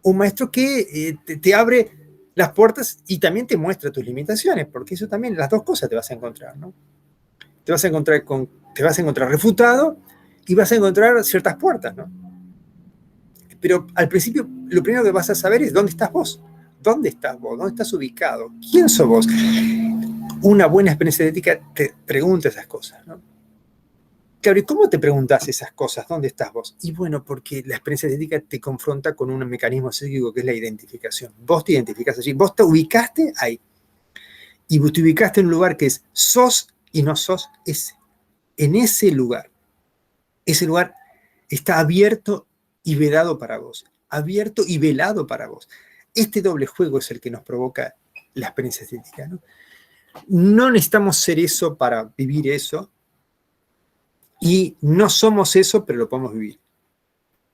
Speaker 1: Un maestro que te abre las puertas y también te muestra tus limitaciones, porque eso también, las dos cosas te vas a encontrar, ¿no? Te vas a encontrar refutado y vas a encontrar ciertas puertas, ¿no? Pero al principio, lo primero que vas a saber es dónde estás vos. ¿Dónde estás vos? ¿Dónde estás ubicado? ¿Quién sos vos? Una buena experiencia estética te pregunta esas cosas, ¿no? Claro, ¿y cómo te preguntás esas cosas? ¿Dónde estás vos? Y bueno, porque la experiencia estética te confronta con un mecanismo psíquico que es la identificación. Vos te identificás allí, vos te ubicaste ahí. Y vos te ubicaste en un lugar que es sos y no sos ese. En ese lugar está abierto y vedado para vos. Abierto y velado para vos. Este doble juego es el que nos provoca la experiencia estética, ¿no? No necesitamos ser eso para vivir eso. Y no somos eso, pero lo podemos vivir.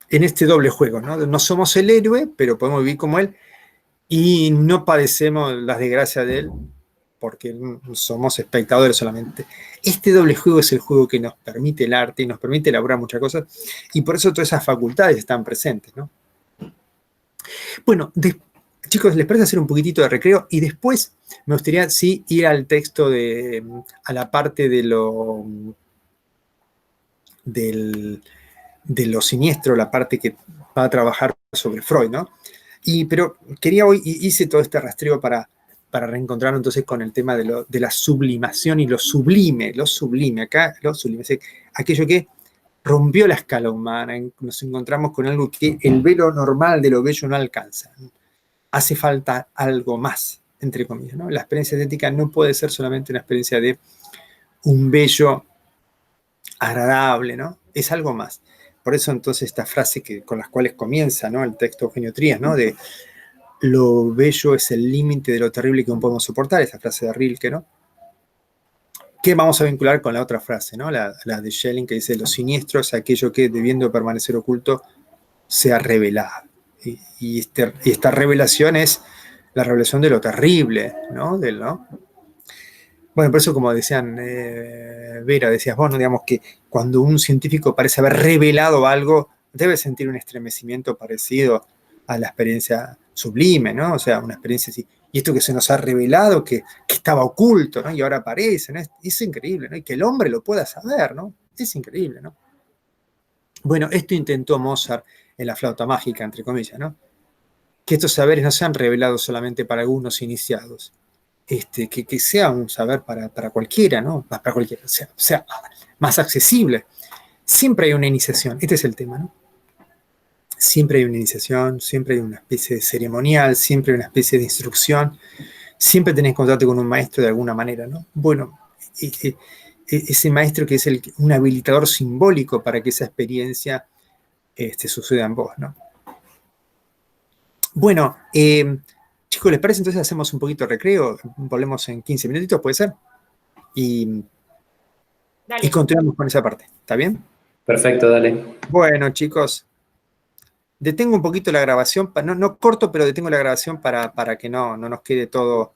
Speaker 1: En este doble juego, ¿no? No somos el héroe, pero podemos vivir como él. Y no padecemos las desgracias de él, porque somos espectadores solamente. Este doble juego es el juego que nos permite el arte y nos permite elaborar muchas cosas. Y por eso todas esas facultades están presentes, ¿no? Bueno, chicos, ¿les parece hacer un poquitito de recreo? Y después me gustaría, sí, ir al texto a la parte de lo siniestro, la parte que va a trabajar sobre Freud, ¿no? Pero quería hoy, hice todo este rastreo para reencontrarnos entonces con el tema de la sublimación y lo sublime, acá lo sublime, es aquello que rompió la escala humana, nos encontramos con algo que el velo normal de lo bello no alcanza. Hace falta algo más, entre comillas, ¿no? La experiencia estética no puede ser solamente una experiencia de un bello agradable, ¿no? Es algo más. Por eso entonces esta frase con las cuales comienza, ¿no? El texto Eugenio Trías, ¿no? De lo bello es el límite de lo terrible que no podemos soportar, esa frase de Rilke, ¿no? Que vamos a vincular con la otra frase, ¿no? La de Schelling, que dice, lo siniestro es aquello que, debiendo permanecer oculto, sea revelado. Y esta revelación es la revelación de lo terrible, ¿no? Bueno, por eso, como decían Vera, decías vos, ¿no? Digamos que cuando un científico parece haber revelado algo, debe sentir un estremecimiento parecido a la experiencia sublime, ¿no? O sea, una experiencia así. Y esto que se nos ha revelado, que estaba oculto, ¿no? Y ahora aparece, ¿no? Es increíble, ¿no? Y que el hombre lo pueda saber, ¿no? Es increíble, ¿no? Bueno, esto intentó Mozart en la flauta mágica, entre comillas, ¿no? Que estos saberes no sean revelados solamente para algunos iniciados, que sea un saber para cualquiera, ¿no? Para cualquiera, sea más accesible. Siempre hay una iniciación, este es el tema, ¿no? Siempre hay una iniciación, siempre hay una especie de ceremonial, siempre hay una especie de instrucción, siempre tenés contacto con un maestro de alguna manera, ¿no? Bueno, ese maestro que es un habilitador simbólico para que esa experiencia suceda en vos, ¿no? Bueno, chicos, ¿les parece? Entonces hacemos un poquito de recreo, volvemos en 15 minutitos, ¿puede ser? Y continuamos con esa parte, ¿está bien?
Speaker 6: Perfecto, dale.
Speaker 1: Bueno, chicos, detengo un poquito la grabación, no corto, pero detengo la grabación para que no nos quede todo